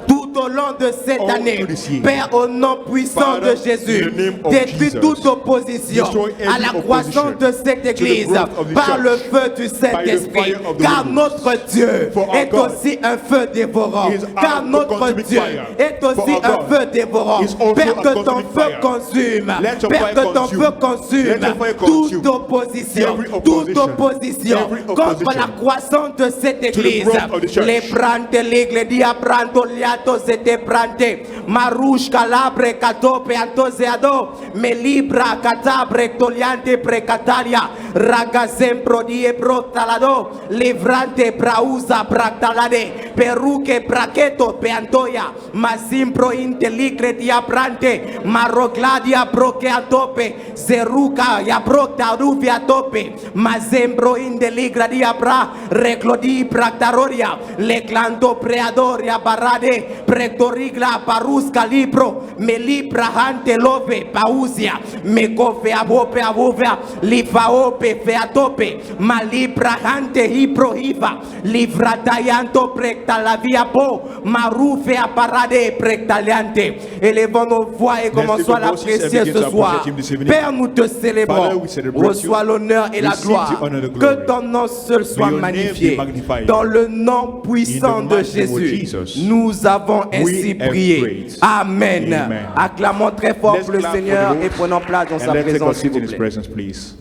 Tout au long de cette All année, through this year. Père, au nom puissant Father, de Jésus, in the name of détruis Jesus, toute opposition destroy every à la croissance de cette église growth of the par church, le feu du Saint-Esprit. fire of the Car Holy Ghost. notre Dieu For our est God aussi un feu dévorant. is Car a notre consuming Dieu fire. est aussi For our un God feu dévorant. is also Père, a que ton consuming feu fire. consume. Let your Père, fire que ton consume. feu consume Let your fire toute consume opposition, every toute opposition, opposition every contre opposition la croissance de cette to the église. growth of the church. Les brante l'église dia branto liato zete brante marush calabre catope antoseado me libra catabre toliante precatalia ragazem die brotalado livrante brausa bractalade peruque braqueto peantoya masimpro inteligre dia brante marogladia broqueatope zeruca ya brocta ruvia tope mazembro indeligra dia bra reclodi bractaroria leclando preadoria barade pretorigla parusca libro me libra hante love pausia me cofe abope abovea lifaope featope ma libra hante hipro hiva livra tayanto precta la via po marufe a parade prectaliante. Élevons nos voix et commençons à l'apprécier ce soir. Père, nous te célébrons. Father, we celebrate Reçois l'honneur et la Receive gloire. the honor and the Que glory. ton nom seul soit your name be magnifié. magnified. Dans le nom puissant In the de mighty name of Jésus, Jesus, nous avons ainsi have prié. prayed. Amen. Amen. Acclamons très fort Let's pour le clap for Seigneur the Lord. et prenons place dans And sa let's take our présence, s'il seat in vous His plaît. presence, please.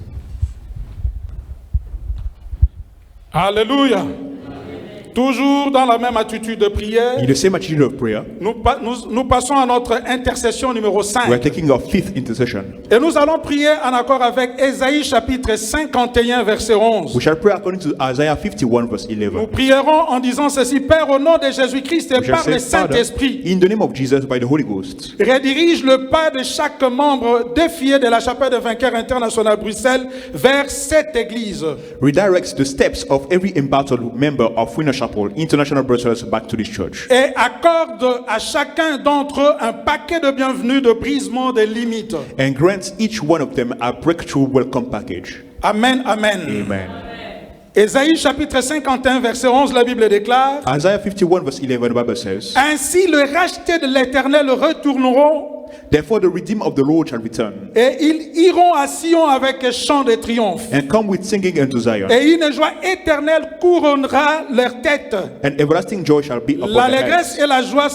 Alléluia. Toujours dans la même attitude de prière, In the same attitude of prayer, nous passons à notre intercession numéro we are 5. taking our fifth intercession. Et nous allons prier en accord avec Ésaïe chapitre 51 verset 11. We shall pray according to Isaiah 51 verse Nous 11. prierons en disant ceci: Père, au nom de Jésus-Christ et We shall par le say, Father, Saint-Esprit, in the name of Jesus, by the Holy Ghost, redirige le pas de chaque membre défié de la chapelle de vainqueurs international Bruxelles vers cette église. redirects the steps of every embattled member of Winner Chapel International Brussels back to this church. Et accorde à chacun d'entre eux un paquet de bienvenue de brisement des limites. And grants each one of them a breakthrough welcome package. Amen, amen. Amen. Ésaïe chapitre 51 verset 11, la Bible déclare: Isaiah 51 verse 11, the Bible says, Ainsi le racheté de l'Éternel retourneront therefore the redeemed of the Lord shall return, et ils iront à Sion avec chant de triomphe. and come with singing unto Zion, Et une joie éternelle couronnera leur tête. and everlasting joy shall be upon their L'allégresse heads. et la joie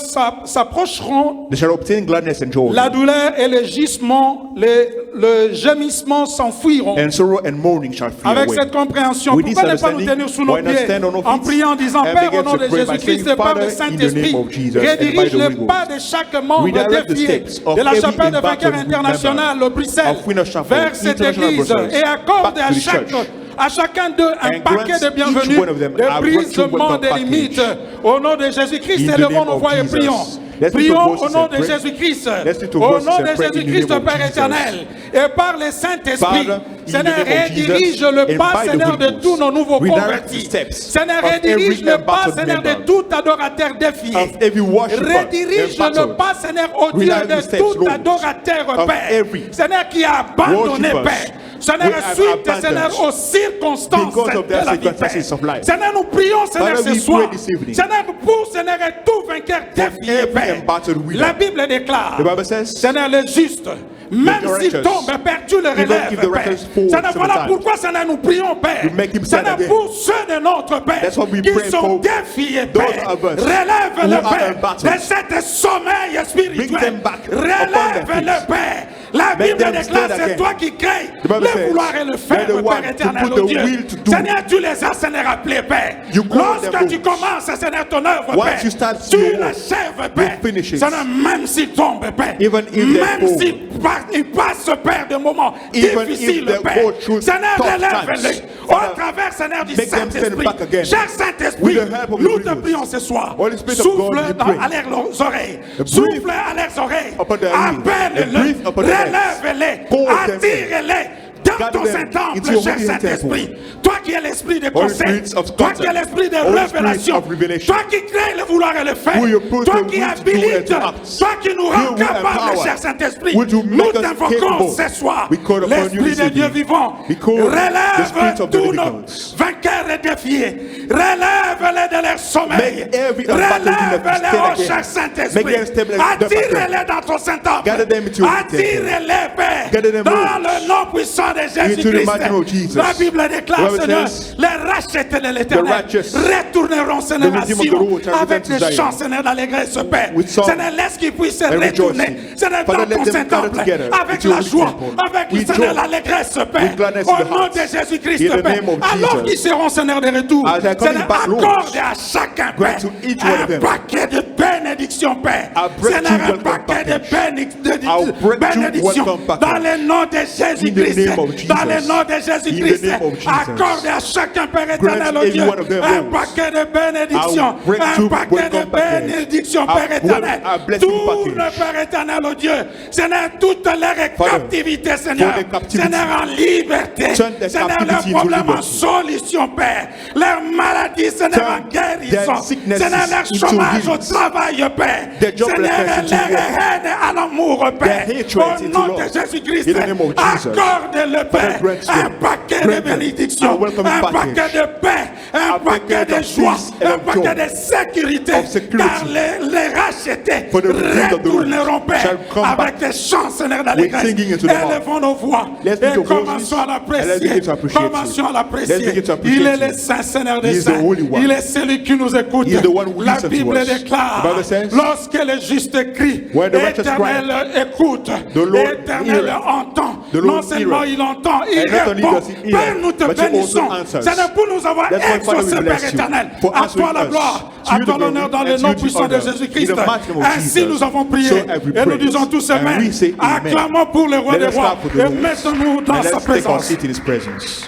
s'approcheront. They shall obtain gladness and joy, La douleur et le gisement, le gémissement s'enfuiront. and sorrow and mourning shall flee Avec away. cette compréhension, With this pourquoi ne pas nous understanding, tenir sous nos why not pieds stand on our en feet priant, en disant: and Père, au begin nom to de pray by Jésus-Christ saying, et par le Father, in the name Saint-Esprit, of Jesus and by redirige the le Holy pas Ghost, de chaque membre redirect the défié steps of de la every chapelle de vainqueurs embattled international, member le Bruxelles, of Winner Chapel vers cette International église Brussels, et accorde back to the church. à chacun d'eux un And paquet de grants bienvenue, each one of them de a breakthrough brisement welcome des package. limites. Au nom de Jésus-Christ, In the élevons name nos of voix et Jesus. prions. Let's lift our Prions au voices nom and de pray. Jésus-Christ, Let's lift our au voices nom and de pray in the Jésus-Christ, name of Père Jesus. éternel, et par le Saint-Esprit. Father, in Seigneur, the name of Jesus, redirige le and pas, by the Seigneur, Holy de Ghost, tous nos nouveaux redirect convertis. the steps Seigneur, of redirige every le pas, embattled Seigneur, de member, tout adorateur défié. of every worshiper Redirige embattled. le pas, Seigneur, au Dieu Redirect the de steps, tout Lord, adorateur, of Père. every Seigneur, qui a abandonné, worshippers Père. Seigneur, we have suite, abandoned Seigneur, aux circonstances because of de their la vie, circumstances Père. of life. Seigneur, nous prions, Seigneur, Father, ce we soir. pray this evening. Seigneur, pour, Seigneur, et tout vainqueur défié, every Père. embattled winner. La Bible déclare, The Bible says, Seigneur, le juste Même s'il righteous, tombe, Père, tu le even relèves, if the Père. righteous fall C'est voilà 7 times, pourquoi ça nous prions, Père. you make him C'est stand again. pour ceux de notre Père That's what we qui pray sont for défiés, those Père. of us Relève-le, who are in Père, battle. de cet sommeil Bring spirituel. them back upon their Relève-le, feet. Père. La Make Bible them déclare, stand c'est again. toi qui crées The Bible le says, vouloir et le faire, "You're the one Père to éternel, put oh the Dieu. will to do." Seigneur, tu les as, Seigneur, appelés, Père. You call Lorsque them tu those. commences, Seigneur, ton œuvre, Once Père, you start tu your work, l'achèves, Père. finish it. Seigneur, même s'il tombe, Père, Even if they même fall. s'il passe, Père, de moments Even difficiles, if they Père, go through Seigneur, tough relève-le. times. Au travers, Seigneur, du Make them stand Saint-Esprit. back again. Cher Saint-Esprit, With the help of the nous te Holy prions Ghost. ce soir. Holy Spirit of Souffle God, we pray. à leurs oreilles. Breathe Souffle à leurs oreilles. upon their ears. Appelle-le. Breathe upon their heads. Relève-les. Call them. Attire-les. Dans Gather ton them Saint-Temple, into your cher holy Saint-Esprit. Toi qui es l'esprit de Holy conseil. Spirit of Toi qui es contact. l'esprit de Holy Spirit révélation. of revelation. Toi qui crée le vouloir et le faire. Who you put Toi the qui will to do habilite. and to act. Toi qui nous rend You will capables, empower. cher Saint-Esprit. Would you Nous make us t'invoquons capable? ce soir. We call upon you L'esprit this de Dieu evening. vivant. We call the Spirit Relève of the tous living nos God. vainqueurs et défiés. Relève-les de leur sommeil. Make every unbattled Relève-les, stand oh again. cher Make Saint-Esprit. them stable and Attire-les dans ton Saint-Temple. Gather them into your temple. Attire-les, Père. Gather them Dans all. le nom puissant de Into the Jésus-Christ. mighty name of Jesus. La Bible déclare, Bible Seigneur, says, les rachetés de the l'Éternel righteous, retourneront, Seigneur, the à redeemed of the Sion, Lord shall avec return to des Zion. chants, Seigneur, d'allégresse, Père. With song Seigneur, laisse qu'ils puissent and retourner, rejoicing. Seigneur, Father, dans let ton them Saint-Temple, gather together avec into la your joie, temple. avec, With Seigneur, joy. l'allégresse, Père. With gladness Au in the nom heart. de Jésus-Christ, In the Père. name of Alors Jesus. qu'ils seront, Seigneur, de retour, As they're coming Seigneur, back, Lord, accorde à chacun, grant Père, to each one of un them paquet de bénédictions, Père. a breakthrough Seigneur, un welcome paquet de package. Our breakthrough bénédictions welcome package. dans le nom de Jésus-Christ. name of Jesus. Dans le nom de Jésus-Christ. In the name of Jesus. Accorde à chacun, Père éternel, Grant oh Dieu, every one of them un those. paquet de bénédictions. Our breakthrough Un paquet de welcome package. bénédictions, A Père éternel. a blessing Tout package. le Père éternel, oh Dieu. Seigneur, toute leur captivité, Seigneur. for the captivity. Seigneur, en liberté. Turn their Seigneur, captivity leurs into problèmes en liberty. solution, Père. Leurs maladies, Seigneur, Turn en guérison. their sicknesses Seigneur, leur into chômage au healings. travail, Père. Their joblessness Seigneur, into leur work. haine à l'amour, Père. Their hatred Au into nom love. de Jésus-Christ, In the name of Jesus. accorde-le, Père. grant Un them. paquet Grant de them. bénédictions. A welcome Un package. paquet de paix. Un A paquet packet de of joie. peace and Un of paquet joy. de sécurité. Of security. Car les rachetés For the redeemed of the Lord retourneront, Père, shall come avec back des chants, Seigneur, with d'allégresse. singing into the mouth. Élevons nos voix. Let's Et lift your commençons à voices and let's l'apprécier. begin to appreciate you. Commençons à Let's l'apprécier. begin to appreciate Il est you. le Saint, Seigneur He des is the saints. Holy One. Il est celui qui nous écoute. He is the one who La listens to Bible us. déclare, The Bible says, lorsque le juste crie, when the righteous Éternel écoute, the Lord Éternel heareth. entend. The Lord Non seulement heareth. il entend, il And not only répond. does he hear, Père, nous te but he also bénissons. answers. Seigneur, pour nous avoir That's why, Father, we exaucé, bless Père you éternel. for À toi answering la us. gloire, To à you toi the l'honneur glory, dans and le to nom you the puissant de honor. Jésus-Christ. In the mighty name of Ainsi Jesus. nous avons prié. So have we Et nous prayed. disons tous And Amen. we say amen. Acclamons pour le roi Let des us rois. clap for the Et Lord. mettons-nous dans And sa let's take our présence. seat in His presence.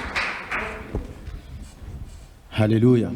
Alléluia.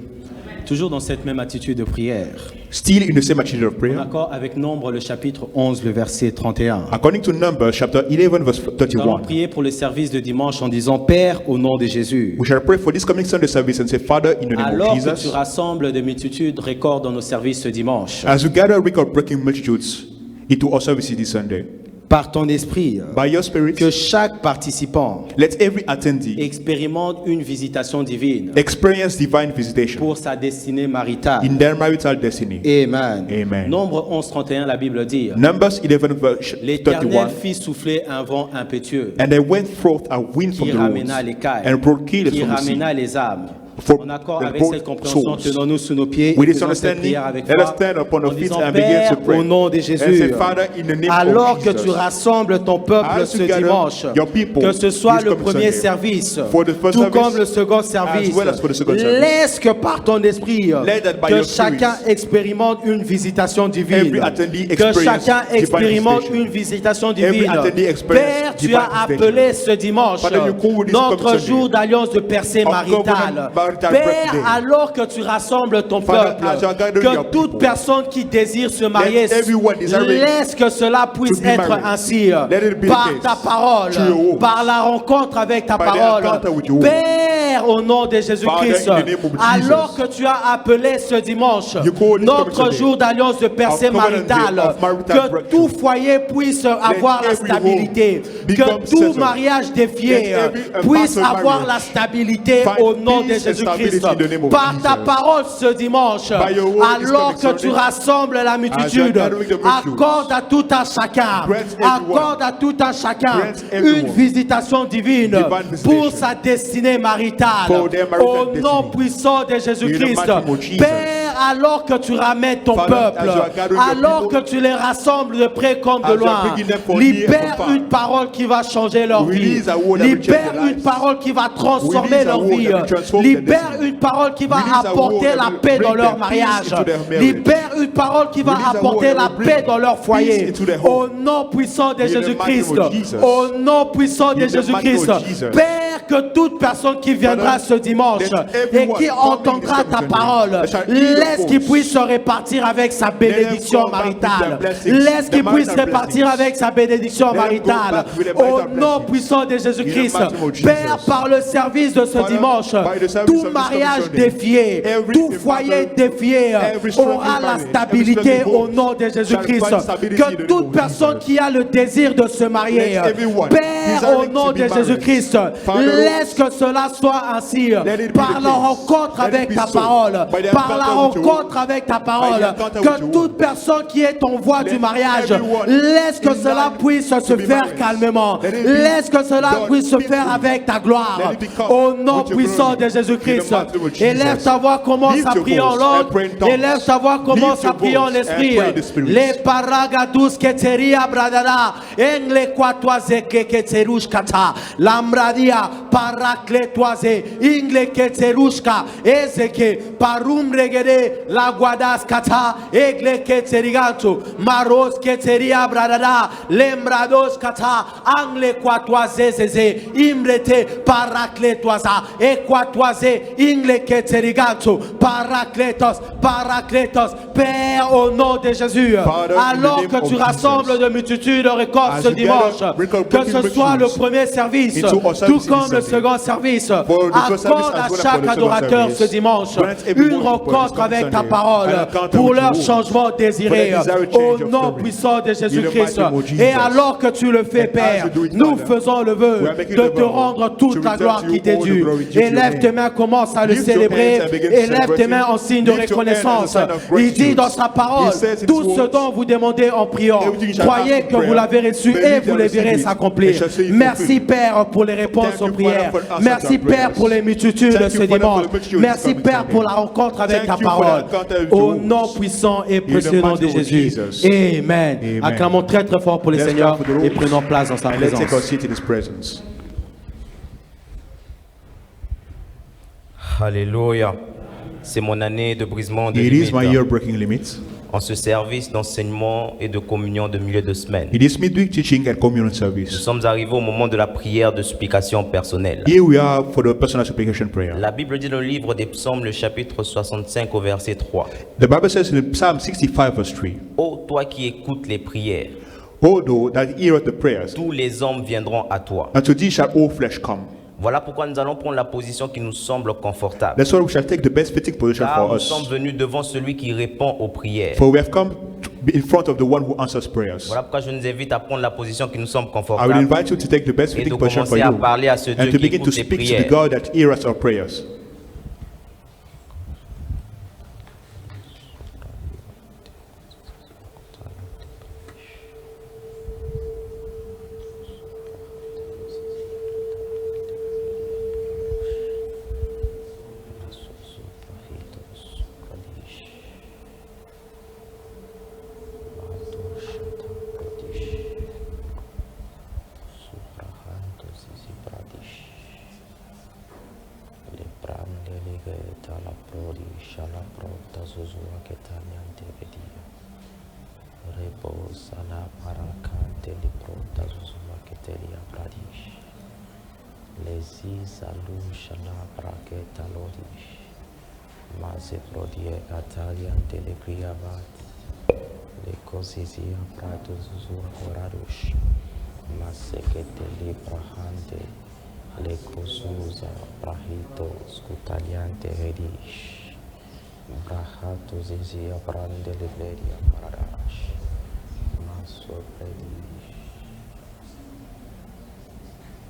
Toujours dans cette même attitude de prière. Still in the same attitude of En prayer. accord avec Nombre, le chapitre 11, le verset 31. According to Numbers chapter 11 verse Nous allons 31. prier pour le service de dimanche en disant Père, au nom de Jésus. We shall pray for this coming Sunday service and say, Father, in the name Alors of que tu Jesus, rassembles des multitudes records dans nos services ce dimanche, as we gather record-breaking multitudes into our services this Sunday, par ton esprit, by your Spirit, que chaque participant let every attendee expérimente une visitation divine experience divine visitation pour sa destinée maritale. in their marital destiny. Amen. Amen. Nombre 11, 31, la Bible dit Numbers 11 verse L'Éternel 31. fit souffler un vent impétueux And they went forth a wind from qui the Lord ramena les cailles, and brought killers qui from the sea. ramena les âmes. For En accord the avec both cette compréhension, souls. tenons-nous sous nos pieds With et this faisons cette understanding, prière avec let foi us stand upon en our feet disant and begin Père, to pray. au nom de And Jésus, say, Father, in the name alors of que Jesus, tu rassembles ton peuple as ce you gather dimanche, your people que ce soit this le coming premier Sunday, service, for the first tout service, comme le second service, as well as for the second service, laisse que par ton esprit, let that by que your chacun spirit, expérimente une visitation divine, every attendee que experience chacun divine expérimente visitation. une visitation Every divine. attendee experience Père, tu divine as visitation. appelé ce dimanche Father, you call this notre coming jour Sunday d'alliance de percée of maritale. covenant marital Père, birthday. alors que tu rassembles ton Father, peuple, as you are gathering que your toute people, personne qui désire se marier, everyone desiring laisse que cela puisse to be être married. ainsi Let it be par the case. ta parole, Through your words. par la rencontre avec ta By the parole. encounter with your word. Père, au nom de Jésus-Christ, Father, in the name of alors Jesus. que tu as appelé ce dimanche You call this notre coming jour d'alliance de percée Of covenant day maritale, of marital que breakthrough. tout foyer puisse avoir la every stabilité, home que become tout settled. mariage défié Let every puisse embattled avoir marriage la stabilité find au nom de peace and Jésus-Christ. Jésus-Christ, stability in the name of par ta Jesus. parole ce dimanche, By your word this alors coming que tu Sunday, rassembles la multitude, gathering the multitudes, accorde à tout un chacun, grant everyone, accorde à tout un chacun grant everyone, une visitation divine divine visitation pour sa destinée maritale. for their marital Au nom destiny. puissant de Jésus-Christ, In the mighty name of Jesus. Père, alors que tu ramènes ton Father, peuple, as you are gathering your alors people, que tu les rassembles de près comme de as you are loin, bringing them from near and libère from far, une parole qui va changer leur vie. release a word that will change Libère their une lives. parole qui va transformer Release a leur word vie. that will transform their Libère destiny. une parole qui va Release a apporter word that la will paix dans bring leur their mariage. peace into their marriage. Libère une parole qui va Release a word apporter that la will bring paix dans leur peace foyer. into their Au home. nom puissant de In the Jésus-Christ. mighty name of Jesus. Au nom puissant de In the mighty name Jésus-Christ. of Jesus. Père, que toute personne qui viendra Father, ce dimanche let et everyone qui coming entendra this ta coming parole, Sunday, shall hear your laisse qu'il voice. puisse se répartir avec sa bénédiction go back with maritale. their blessings, Laisse qu'il the puisse marital répartir blessings. avec sa bénédiction Let them go maritale. back with their Au marital nom blessings. puissant de Jésus-Christ. In the mighty name of Jesus. Père, par le service de ce Father, dimanche, by the service tout of this mariage coming Sunday, défié, every tout embattled, foyer défié every struggling aura la marriage, stabilité every struggling au home nom de Jésus-Christ. shall find stability in the Que name toute of personne Jesus. qui a le désir de se marier, Let everyone Père, au desiring nom to de be married, Jésus-Christ, Father, laisse que cela soit ainsi. let it be Par the la case. rencontre Let it avec be ta so. parole, By the par la encounter with your rencontre word. avec ta parole, By the encounter with que your toute word. personne qui est en voie du Let mariage, everyone laisse que in cela line puisse to se be faire married. calmement. Let it be Laisse que cela done puisse se faire peacefully. avec ta gloire. Let it be come Au nom with your puissant glory. de Jésus-Christ. In the mighty name of Élève Jesus. ta voix, commence Lift à your prier en voice langue. and pray in tongues. Élève ta voix, commence Lift à your prier en voice esprit. and pray in the spirit. Les paragadus keteria bradada. Engle kwatoise keketerush kata. Lambradia parakletwaze. Ingle keterushka. Ezeke parum regede la guadas kata. Egle keteriganto. Maros keteria bradada. Lembrados kata. Angle kwatoise zeze. Imrete parakletwaza. Ekwatoise. Ingle keteriganto. Paraclétos, Père, au nom de Jésus, Father, alors in the name que tu of rassembles Jesus. de multitudes de récoltes As ce you dimanche, gather, que ce soit le premier service, into our tout service comme this le Sunday. second service, For the first service accorde as à well as for chaque the second adorateur service. ce dimanche Grant every une worshipper this rencontre coming avec ta Sunday, parole an encounter pour with leur your word. changement désiré, For their desired au change of nom story. puissant de Jésus-Christ. In the mighty name of Jesus. Et alors que tu le fais, And as Père, you do it, nous Father, faisons le vœu we are making de the te vow rendre to toute la return gloire to qui you t'est all the due. glory due to your Élève tes name. mains, commence à le Lift your célébrer. hands and begin to Élève tes celebrate mains him. en signe de Lift your hands as a reconnaissance. sign of Il dit gratitude. dans sa parole, He says in tout his ce words, dont vous demandez en priant, everything shall croyez ask in que vous prayer, l'avez reçu believe et you vous les receive verrez it, s'accomplir. and shall see it Merci fulfilled. Père pour les réponses Thank aux you, prières. Father, for answers Merci to our Père pour prayers. les multitudes Thank ce you, Father, for dimanche. the multitude Merci this Père coming pour la Sunday. rencontre avec Thank ta you for the parole. encounter with Au your nom words. puissant et In the précieux nom de mighty name of Jésus. Jesus. Amen. Amen. Acclamons très très fort pour le Let's Seigneur clap for the Lord. et prenons place dans sa And let's take our présence. seat in his presence. Alléluia. C'est mon année de brisement de It is my limites year breaking limits. en ce service d'enseignement et de communion de milieu de semaine. It is midweek teaching and communion Nous service. sommes arrivés au moment de la prière de supplication personnelle. Here we are for the personal supplication prayer. La Bible dit dans le livre des psaumes, le chapitre 65 au verset 3. The Bible says in Psalm 65 verse 3, Ô toi qui écoutes les prières, O thou that heareth the prayers, tous les hommes viendront à toi. unto thee shall all flesh come. Voilà pourquoi nous allons prendre la position qui nous semble confortable. That's why we shall take the best fitting position Car for nous us. sommes venus devant celui qui répond aux prières. For we have come to be in front of the one who answers prayers. Voilà pourquoi je nous invite à prendre la position qui nous semble I will confortable invite you to take the best et de fitting position for commencer à you parler à ce Dieu and to qui begin to écoute les speak to the prières. God that hears our prayers. Le cosusa brahito scutaliante redish brahato zizia brande liberia paradash maso predish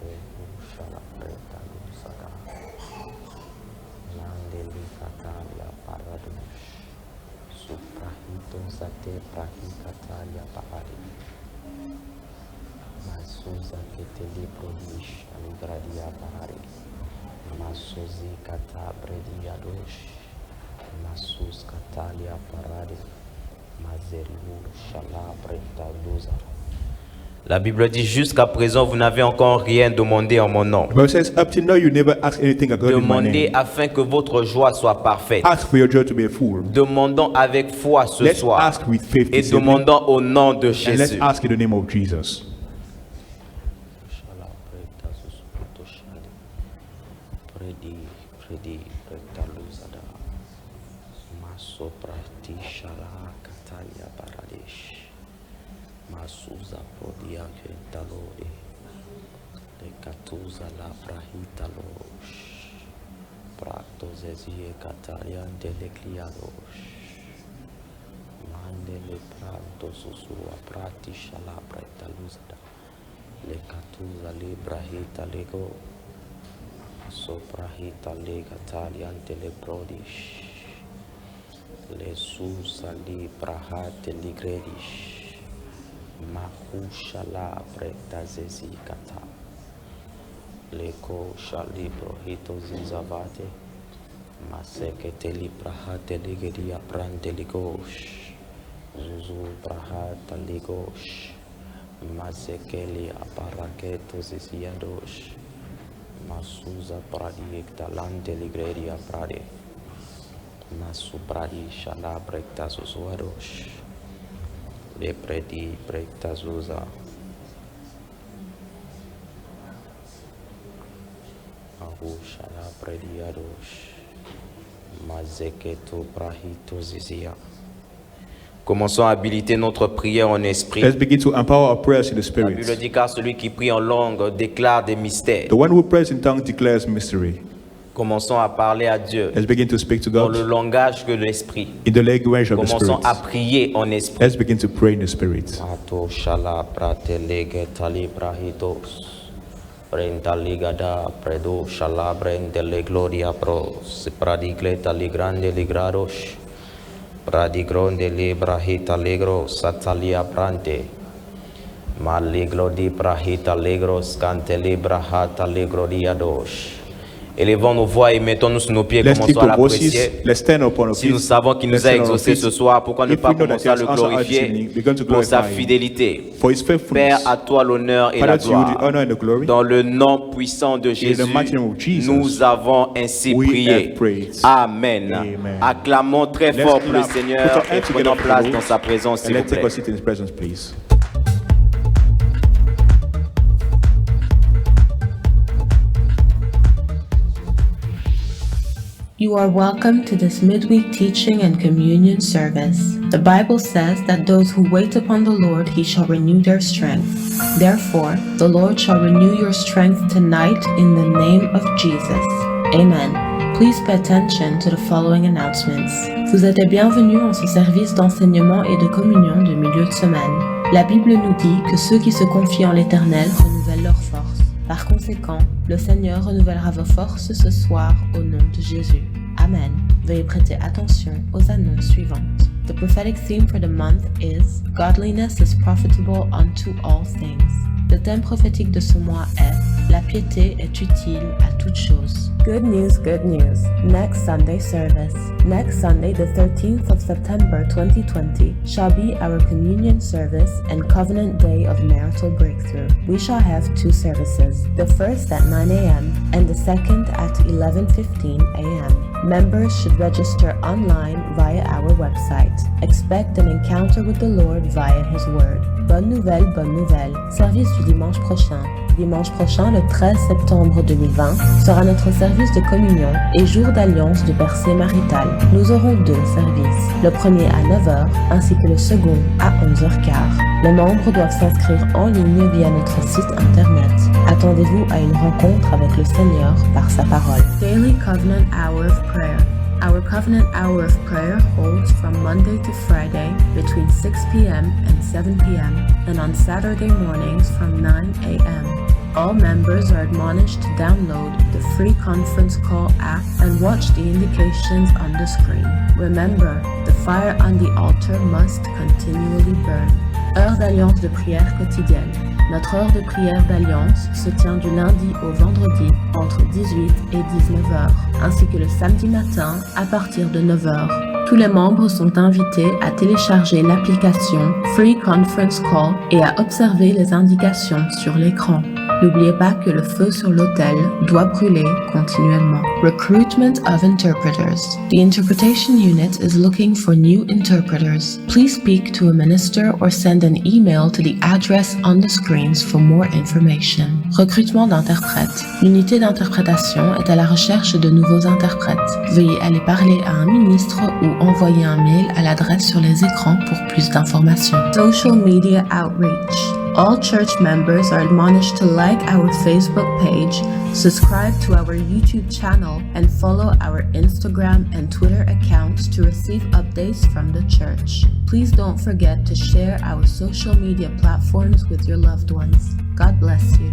usha la preta lusada la Zate prahi katalia parade. Masuza keteli prodish aligradia parade. Masuzi kata bredia dosh. Masus katalia parade. Mazeriu shala breta doza. La Bible dit jusqu'à présent vous n'avez encore rien demandé en mon nom. The Bible says, up till now you never asked anything about in my Demandez name. afin que votre joie soit parfaite. Ask for your joy to be full. Demandons avec foi ce Let's soir ask with faith et this evening, demandons au nom de and let's Jésus. ask in the name of Jesus. Masuza prodia kentalode le katuza la prahita losh prato zezie katarian delecliados mande le pranto susua prati shala preta luzada le katuza le brahita lego so prahita le katarian telebrodish le susali prahate ligredish Mahushala preta zezi kata leko shali prohito zinzavate masekete li prahate ligedia prante ligosh zuzu prahata ligosh masekeli aparaketo zisiadosh masuza pradi talante ligredia prade masu pradi shala preta susuadosh le predi prekta zuza ahusha la prediadosh mazeketo prahito zizia. Commençons à habiliter notre prière en esprit. Let's begin to empower our prayers in the La Bible Spirit. dit car celui qui prie en langue déclare des mystères. The one who prays in tongues declares mystery. Commençons à parler à Dieu Let's begin to speak to dans le God langage de l'esprit. in the language of the Commençons à Spirit. prier en esprit. Let's begin to pray in the Spirit. Ato shala prate lege tali prahitos. Prenta ligada predo shala brende le gloria pros. Pradigle tali grande ligrados. Pradigronde li brahita legro satalia prante. Maliglo di brahita legros cante li brahata legro diados. Élevons nos voix et mettons-nous sur nos pieds, Let's lift commençons à our voices. l'apprécier. Let's stand upon our Si nous feet. savons qu'il Let's nous a stand on our exaucés feet. ce soir, pourquoi ne If pas we know that commencer He à has le answered our glorifier listening, we're going to pour sa glorify Him fidélité. for His faithfulness. Père, à toi l'honneur et la Father, to you the gloire. honor and the glory. Dans le nom puissant de Jésus, the mighty name of Jesus, nous avons ainsi we prié. have prayed. Amen. Amen. Acclamons très Let's fort pour le clap. Seigneur Put your et hands prenons together for place the dans Lord. sa présence, And s'il vous let's take plaît. a seat in His presence, please. You are welcome to this midweek teaching and communion service. The Bible says that those who wait upon the Lord, He shall renew their strength. Therefore, the Lord shall renew your strength tonight in the name of Jesus. Amen. Please pay attention to the following announcements. Vous êtes les bienvenus en ce service d'enseignement et de communion de milieu de semaine. La Bible nous dit que ceux qui se confient en l'Éternel renouvellent leur force. Par conséquent, le Seigneur renouvellera vos forces ce soir au nom de Jésus. Amen. Veuillez prêter attention aux annonces suivantes. The prophetic theme for the month is Godliness is profitable unto all things. Le thème prophétique de ce mois est La piété est utile à toute chose. Good news, good news. Next Sunday service. Next Sunday, the 13th of September 2020, shall be our communion service and covenant day of marital breakthrough. We shall have two services, the first at 9 a.m. and the second at 11:15 a.m. Members should register online via our website. Expect an encounter with the Lord via His Word. Bonne nouvelle, bonne nouvelle. Service du dimanche prochain. Dimanche prochain, le 13 septembre 2020, sera notre service de communion et jour d'alliance de percée maritale. Nous aurons deux services, le premier à 9h ainsi que le second à 11h15. Les membres doivent s'inscrire en ligne via notre site internet. Attendez-vous à une rencontre avec le Seigneur par sa parole. Daily Covenant Hour of Prayer. Our Covenant Hour of Prayer holds from Monday to Friday between 6 p.m. and 7 p.m. and on Saturday mornings from 9 a.m. All members are admonished to download the free conference call app and watch the indications on the screen. Remember, the fire on the altar must continually burn. Heure d'alliance de prière quotidienne. Notre heure de prière d'alliance se tient du lundi au vendredi entre 18 et 19 heures, ainsi que le samedi matin à partir de 9 heures. Tous les membres sont invités à télécharger l'application Free Conference Call et à observer les indications sur l'écran. N'oubliez pas que le feu sur l'autel doit brûler continuellement. Recruitment of interpreters. The interpretation unit is looking for new interpreters. Please speak to a minister or send an email to the address on the screens for more information. Recrutement d'interprètes. L'unité d'interprétation est à la recherche de nouveaux interprètes. Veuillez aller parler à un ministre ou envoyer un mail à l'adresse sur les écrans pour plus d'informations. Social media outreach. All church members are admonished to like our Facebook page, subscribe to our YouTube channel, and follow our Instagram and Twitter accounts to receive updates from the church. Please don't forget to share our social media platforms with your loved ones. God bless you.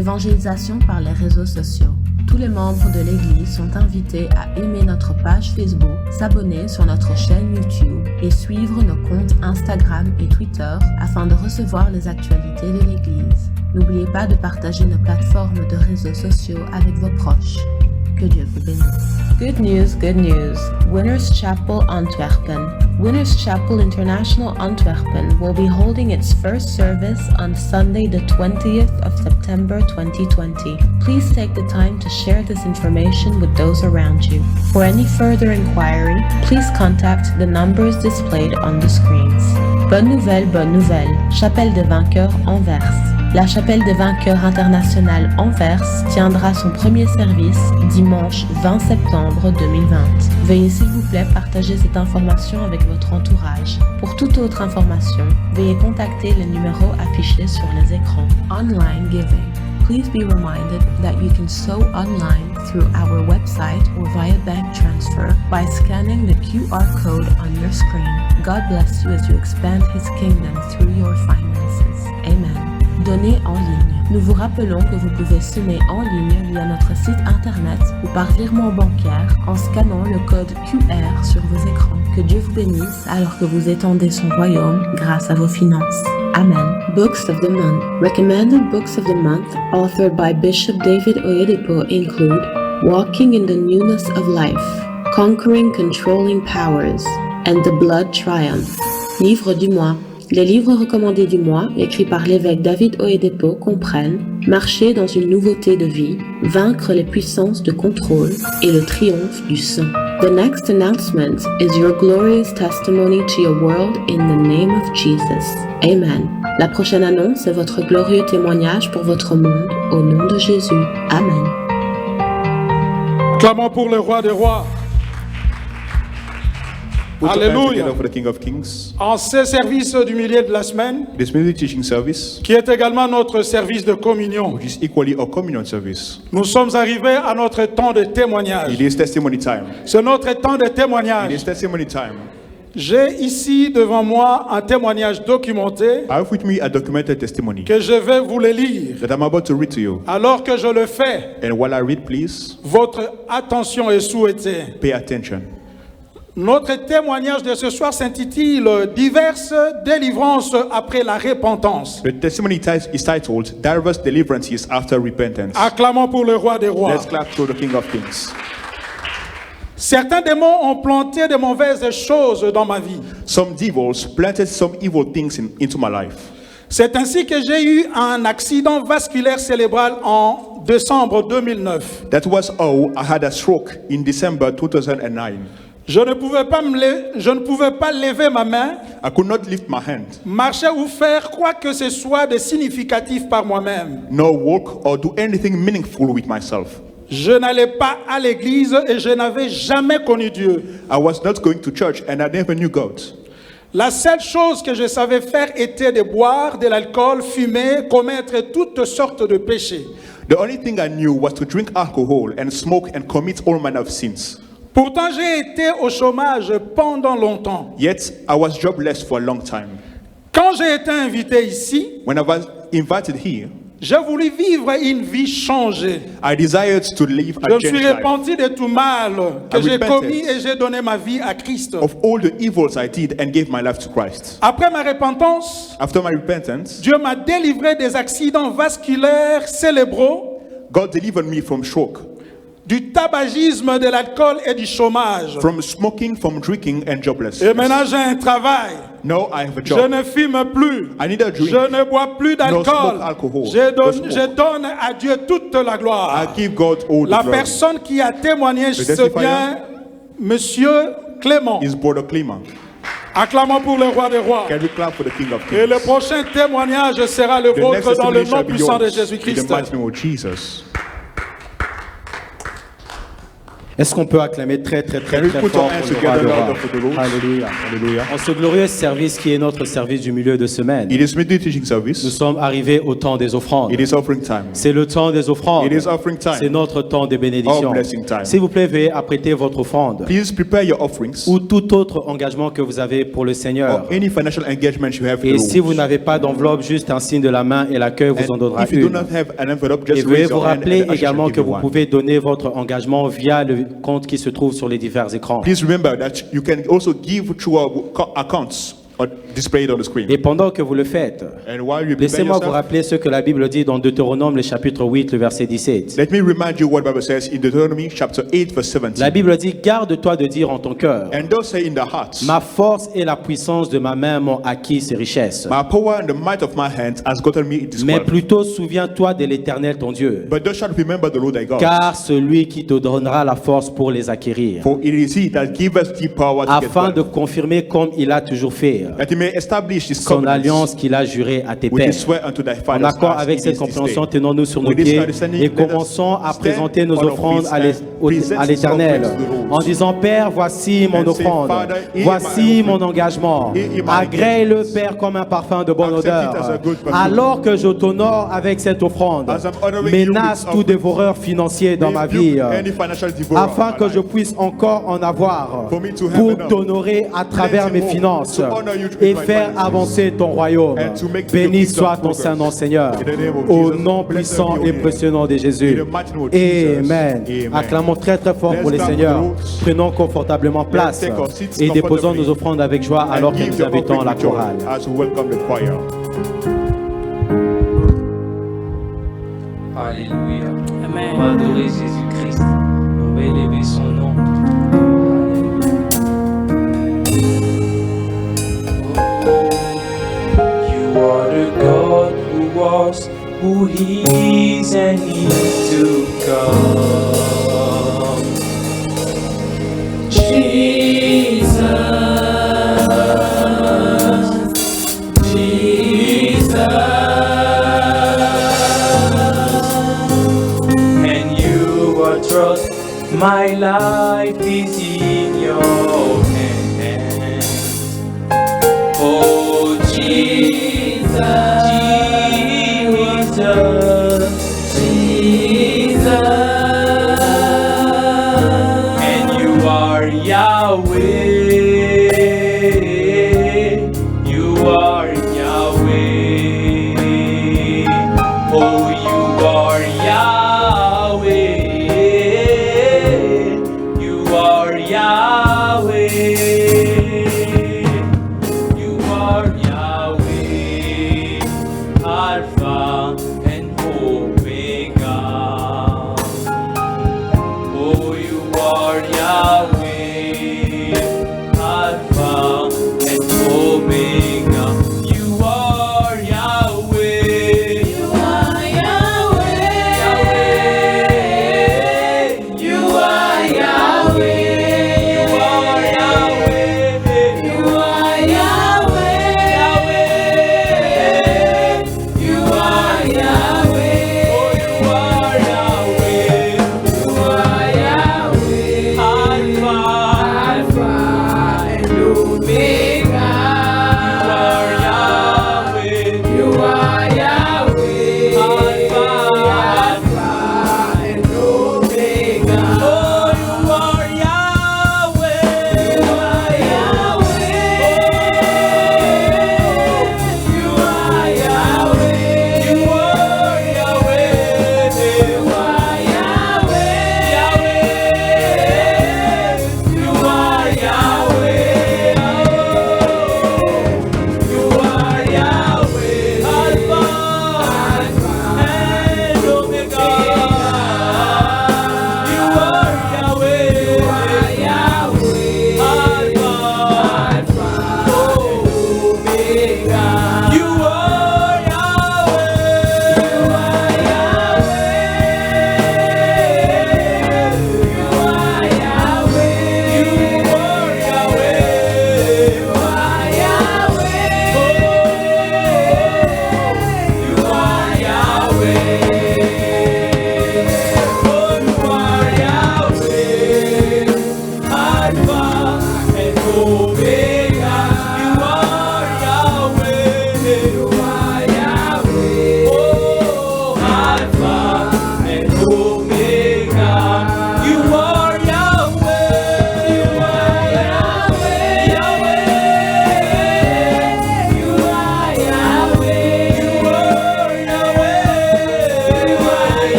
Évangélisation par les réseaux sociaux. Tous les membres de l'Église sont invités à aimer notre page Facebook, s'abonner sur notre chaîne YouTube et suivre nos comptes Instagram et Twitter afin de recevoir les actualités de l'Église. N'oubliez pas de partager nos plateformes de réseaux sociaux avec vos proches. Que Dieu vous bénisse. Good news, good news. Winners Chapel Antwerpen. Winners Chapel International Antwerpen will be holding its first service on Sunday the 20th of September 2020. Please take the time to share this information with those around you. For any further inquiry, please contact the numbers displayed on the screens. Bonne nouvelle, Chapelle des Vainqueurs Anvers. La Chapelle des Vainqueurs Internationale Anvers tiendra son premier service dimanche 20 septembre 2020. Veuillez s'il vous plaît partager cette information avec votre entourage. Pour toute autre information, veuillez contacter les numéros affichés sur les écrans. Online giving. Please be reminded that you can sow online through our website or via bank transfer by scanning the QR code on your screen. God bless you as you expand His kingdom through your finances. Amen. Donner en ligne. Nous vous rappelons que vous pouvez semer en ligne via notre site internet ou par virement bancaire en scannant le code QR sur vos écrans. Que Dieu vous bénisse alors que vous étendez son royaume grâce à vos finances. Amen. Books of the Month. Recommended books of the month authored by Bishop David Oyedepo include Walking in the Newness of Life, Conquering Controlling Powers, and The Blood Triumph. Livre du mois. Les livres recommandés du mois, écrits par l'évêque David Oyedepo, comprennent Marcher dans une nouveauté de vie, Vaincre les puissances de contrôle et le triomphe du sang. The next announcement is your glorious testimony to your world in the name of Jesus. Amen. La prochaine annonce est votre glorieux témoignage pour votre monde au nom de Jésus. Amen. Clamons pour le roi des rois. Put your hands Alléluia. together for the King of Kings. En ce service du milieu de la semaine, This music teaching service, qui est également notre service de communion, which is equally a communion service. nous sommes arrivés à notre temps de témoignage. It is testimony time. C'est notre temps de It témoignage. is testimony time. J'ai ici devant moi un témoignage documenté I have with me a documented testimony que je vais vous le lire. that I'm about to read to you. Alors que je le fais, And while I read, please votre attention est souhaitée. pay attention. Notre témoignage de ce soir s'intitule « Diverses délivrances après la repentance The testimony is titled Diverse Deliverances After Repentance. ». Acclamons pour le roi des rois. Let's clap to the King of Kings. Certains démons ont planté de mauvaises choses dans ma vie. Some devils planted some evil things into my life. C'est ainsi que j'ai eu un accident vasculaire cérébral en décembre 2009. That was how I had a stroke in December 2009. Je ne pouvais pas lever ma main, I could not lift my hand, marcher ou faire quoi que ce soit de significatif par moi-même. nor walk or do anything meaningful with myself. Je n'allais pas à l'église et je n'avais jamais connu Dieu. I was not going to church and I never knew God. La seule chose que je savais faire était de boire de l'alcool, fumer, commettre toutes sortes de péchés. The only thing I knew was to drink alcohol and smoke and commit all manner of sins. Pourtant, j'ai été au chômage pendant longtemps. Yet I was jobless for a long time. Quand j'ai été invité ici, When I was invited here, J'ai voulu vivre une vie changée. I desired to live a Je me suis changed life. repenti de tout mal que I j'ai repented commis et j'ai donné ma vie à Christ. Of all the evils I did and gave my life to Christ. Après ma repentance, After my repentance, Dieu m'a délivré des accidents vasculaires cérébraux, God delivered me from stroke, du tabagisme, de l'alcool et du chômage. from smoking, from drinking, and jobless. Et maintenant j'ai un travail. Now I have a Je job. ne fume plus. I need a drink. Je ne bois plus No smoke d'alcool. alcohol. Je No smoke. donne à Dieu toute la I gloire. give God all the La glory. personne qui a témoigné, c'est testifier bien Monsieur Clément. Is Brother Clement. Acclamons pour le roi des rois. Can we clap for the King of Et le Kings? prochain témoignage sera le The next vôtre dans le testimony nom shall be puissant de yours in Jésus-Christ. the mighty name of Jesus. Est-ce qu'on peut acclamer très très très Can we très put fort our pour hands le roi together des rois? louder for the Lord? Alléluia. Hallelujah. En ce glorieux service qui est notre service du milieu de semaine, It is midday teaching nous service. sommes arrivés au temps des offrandes. It is offering time. C'est le temps des offrandes. It is offering C'est time. notre temps de bénédiction. Our blessing time. S'il vous plaît, veuillez apprêter votre offrande Please prepare your offerings ou tout autre engagement que vous avez pour le Seigneur. or any financial engagement you have. Et for the si vous Lord. n'avez pas d'enveloppe, juste un signe de la main et l'accueil vous en And donnera if you do une. not have an envelope, Et just veuillez raise vous your hand rappeler and the usher également shall que give you vous one. pouvez donner votre engagement via le compte qui se trouve sur les divers écrans. Please remember that you can also give through our accounts or displayed on the screen. Et pendant que vous le faites, And while you prepare laissez-moi vous yourself, rappeler ce que la Bible dit dans Deutéronome, le chapitre 8, le verset 17. let me remind you what the Bible says in Deuteronomy chapter 8 verse 17. La Bible dit, garde-toi de dire en ton cœur, And thou say in the heart, ma force et la puissance de ma main m'ont acquis ces richesses. my power and the might of my hands has gotten me this Mais wealth. plutôt souviens-toi de l'Éternel ton Dieu, But thou shalt remember the Lord thy God. car celui qui te donnera la force pour les acquérir, For it is he that giveth thee power to get afin de wealth, confirmer comme il a toujours fait that he may establish his son covenant alliance qu'il a juré à tes which pères. he swear unto thy En fathers accord as avec it cette is this compréhension, day. tenons-nous sur nos With this pieds understanding, et let us commençons à stand présenter nos on our offrandes feet à and l'Éternel present our offerings to the Lord. en disant, Père, voici mon And say, offrande, Father, hear voici my mon offering. engagement. Hear my Agrée-le, engagements. Père, comme un parfum de bonne Accept it odeur. as a good perfume. Alors que je t'honore avec cette offrande, As I'm honoring you with menace this tout offering, dévoreur financier dans ma rebuke vie, any financial devourer afin of my que je life. puisse encore en avoir For me to have pour enough. t'honorer à travers Plenty mes more finances to honor you with et my faire finances. avancer ton royaume. And to make Béni your kingdom soit ton progress. Saint-Nom, Seigneur, In the name of au Jesus, nom blessed puissant be your et name. précieux nom de Jésus. In the mighty name of Jesus. Amen. Amen. Acclamons très très fort Let's pour le clap Seigneur. for the Lord. Prenons confortablement place take our seats et déposons comfortably. nos offrandes avec joie alors And que give nous the invitons offering la with joy chorale. as we welcome the choir. Alléluia. On va adorer Jésus-Christ. On va élever son nom. Alléluia. You are the God who was, who is, and is to come. Jesus, Jesus. And you are trust, my life is in your hands. Oh Jesus, Jesus, Jesus. And you are Yahweh, you are Yahweh. Oh, you are Yahweh, you are Yahweh, you are Yahweh.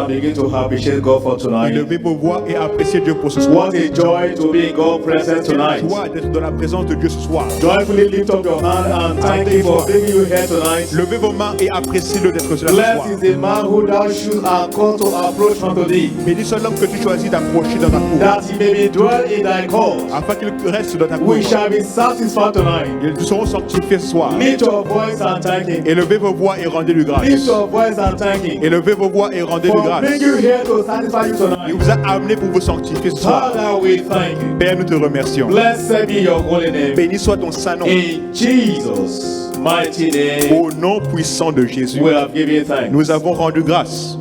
and begin to appreciate God for tonight. Élevez vos voix et appréciez Dieu pour ce soir. What a joy to be in God's presence Quelle tonight. joie d'être dans la présence de Dieu ce soir. Joyfully lift up your hand and thank Him for bringing you here tonight. Levez vos mains et appréciez-le d'être là ce soir. Blessed is the man who thou should have called to approach unto thee, Bénis soit l'homme que tu choisis d'approcher dans ta cour, that he may be dwell in thy cause. afin qu'il reste dans ta cour. We shall be satisfied tonight. Ils seront sanctifiés ce soir. Lift your voice and thank Him. Élevez vos voix et rendez-lui grâce. Lift your voice and thank Him. Élevez vos voix et rendez-lui For grâce. bringing you here to satisfy you Il tonight. vous a amené pour vous sanctifier ce soir. Father, we thank you. Père, nous te remercions. Blessed be your holy name. Béni soit ton saint nom. In Jesus' mighty name, Au nom puissant de Jésus, we have given thanks. nous avons rendu grâce.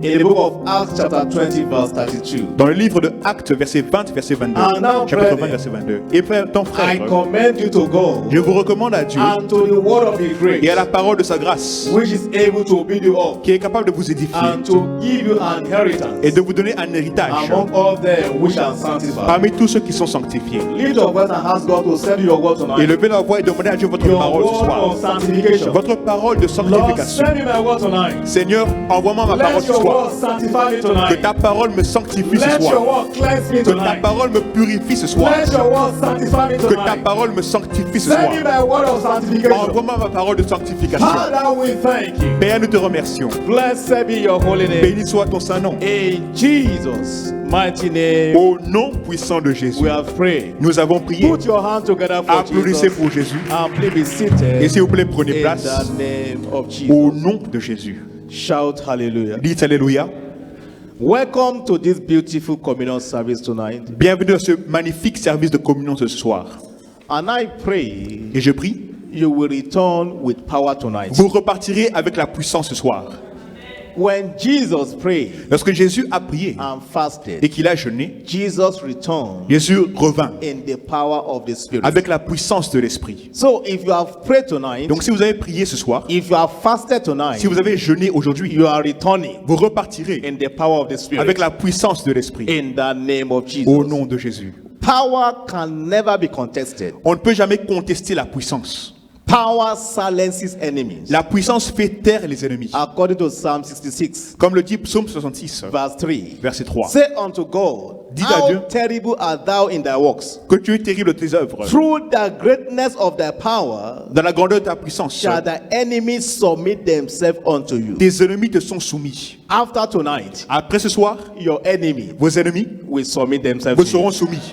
In the book of Acts chapter 20 verse 32, Dans le livre de Actes, verset 20, verset 22. And now, Chapitre 20, brethren, verset 22. Et frère, ton I frère, commend you to God je vous recommande à Dieu and to the word of His et à grace, la parole de sa grâce, which is able to build you up qui est capable de vous édifier and to give you an inheritance et de vous donner un héritage among all them which are sanctified. parmi tous ceux qui sont sanctifiés. Lift your voice and ask God to send you your word tonight. Élevez la voix et demandez à Dieu votre Your parole ce word soir. of sanctification. Votre parole de Lord, sanctification. send me my word tonight. Seigneur, envoie-moi ma parole Let ce your soir. word sanctify me Que tonight. ta parole me sanctifie ce Let your soir. word cleanse me Que ta tonight. parole me purifie ce soir. Let your word sanctify me Que ta tonight. parole me sanctifie ce Send soir. me my word of sanctification. Envoie-moi ma parole de sanctification. Father, we thank you. Père, nous te remercions. Blessed be your holy name. Béni soit ton saint nom. In Jesus' mighty name, Au nom puissant de Jésus, we have prayed. nous avons prié. Put your hand together for Applaudissez Jesus. pour Jésus. And please be Et seated s'il vous plaît, prenez in place. the name of Au Jesus. nom de Jésus. Shout hallelujah. Dites Alléluia. Welcome to this beautiful communion service tonight. Bienvenue à ce magnifique service de communion ce soir. And I pray Et je prie, you will return with power tonight. vous repartirez avec la puissance ce soir. When Jesus prayed Lorsque Jésus a prié and et fasted, qu'il a jeûné, Jesus returned Jésus revint in the power of the Spirit. avec la puissance de l'Esprit. So if you have prayed tonight, Donc si vous avez prié ce soir, if you have fasted tonight, si vous avez jeûné aujourd'hui, you are returning vous repartirez in the power of the Spirit. avec la puissance de l'Esprit. In the name of Jesus. Au nom de Jésus. Power can never be contested. On ne peut jamais contester la puissance. Power silences enemies. La puissance fait taire les ennemis. According to Psalm 66, Comme le dit Psaume 66, verse 3. verset 3. Say unto God, Dis à Dieu, how terrible art thou in thy works. que tu es terrible de tes œuvres. Through the greatness of thy power, Dans la grandeur de ta puissance, shall the enemies submit themselves unto you. tes ennemis te sont soumis. After tonight, Après ce soir, your enemy vos ennemis will submit themselves vous to you. seront soumis.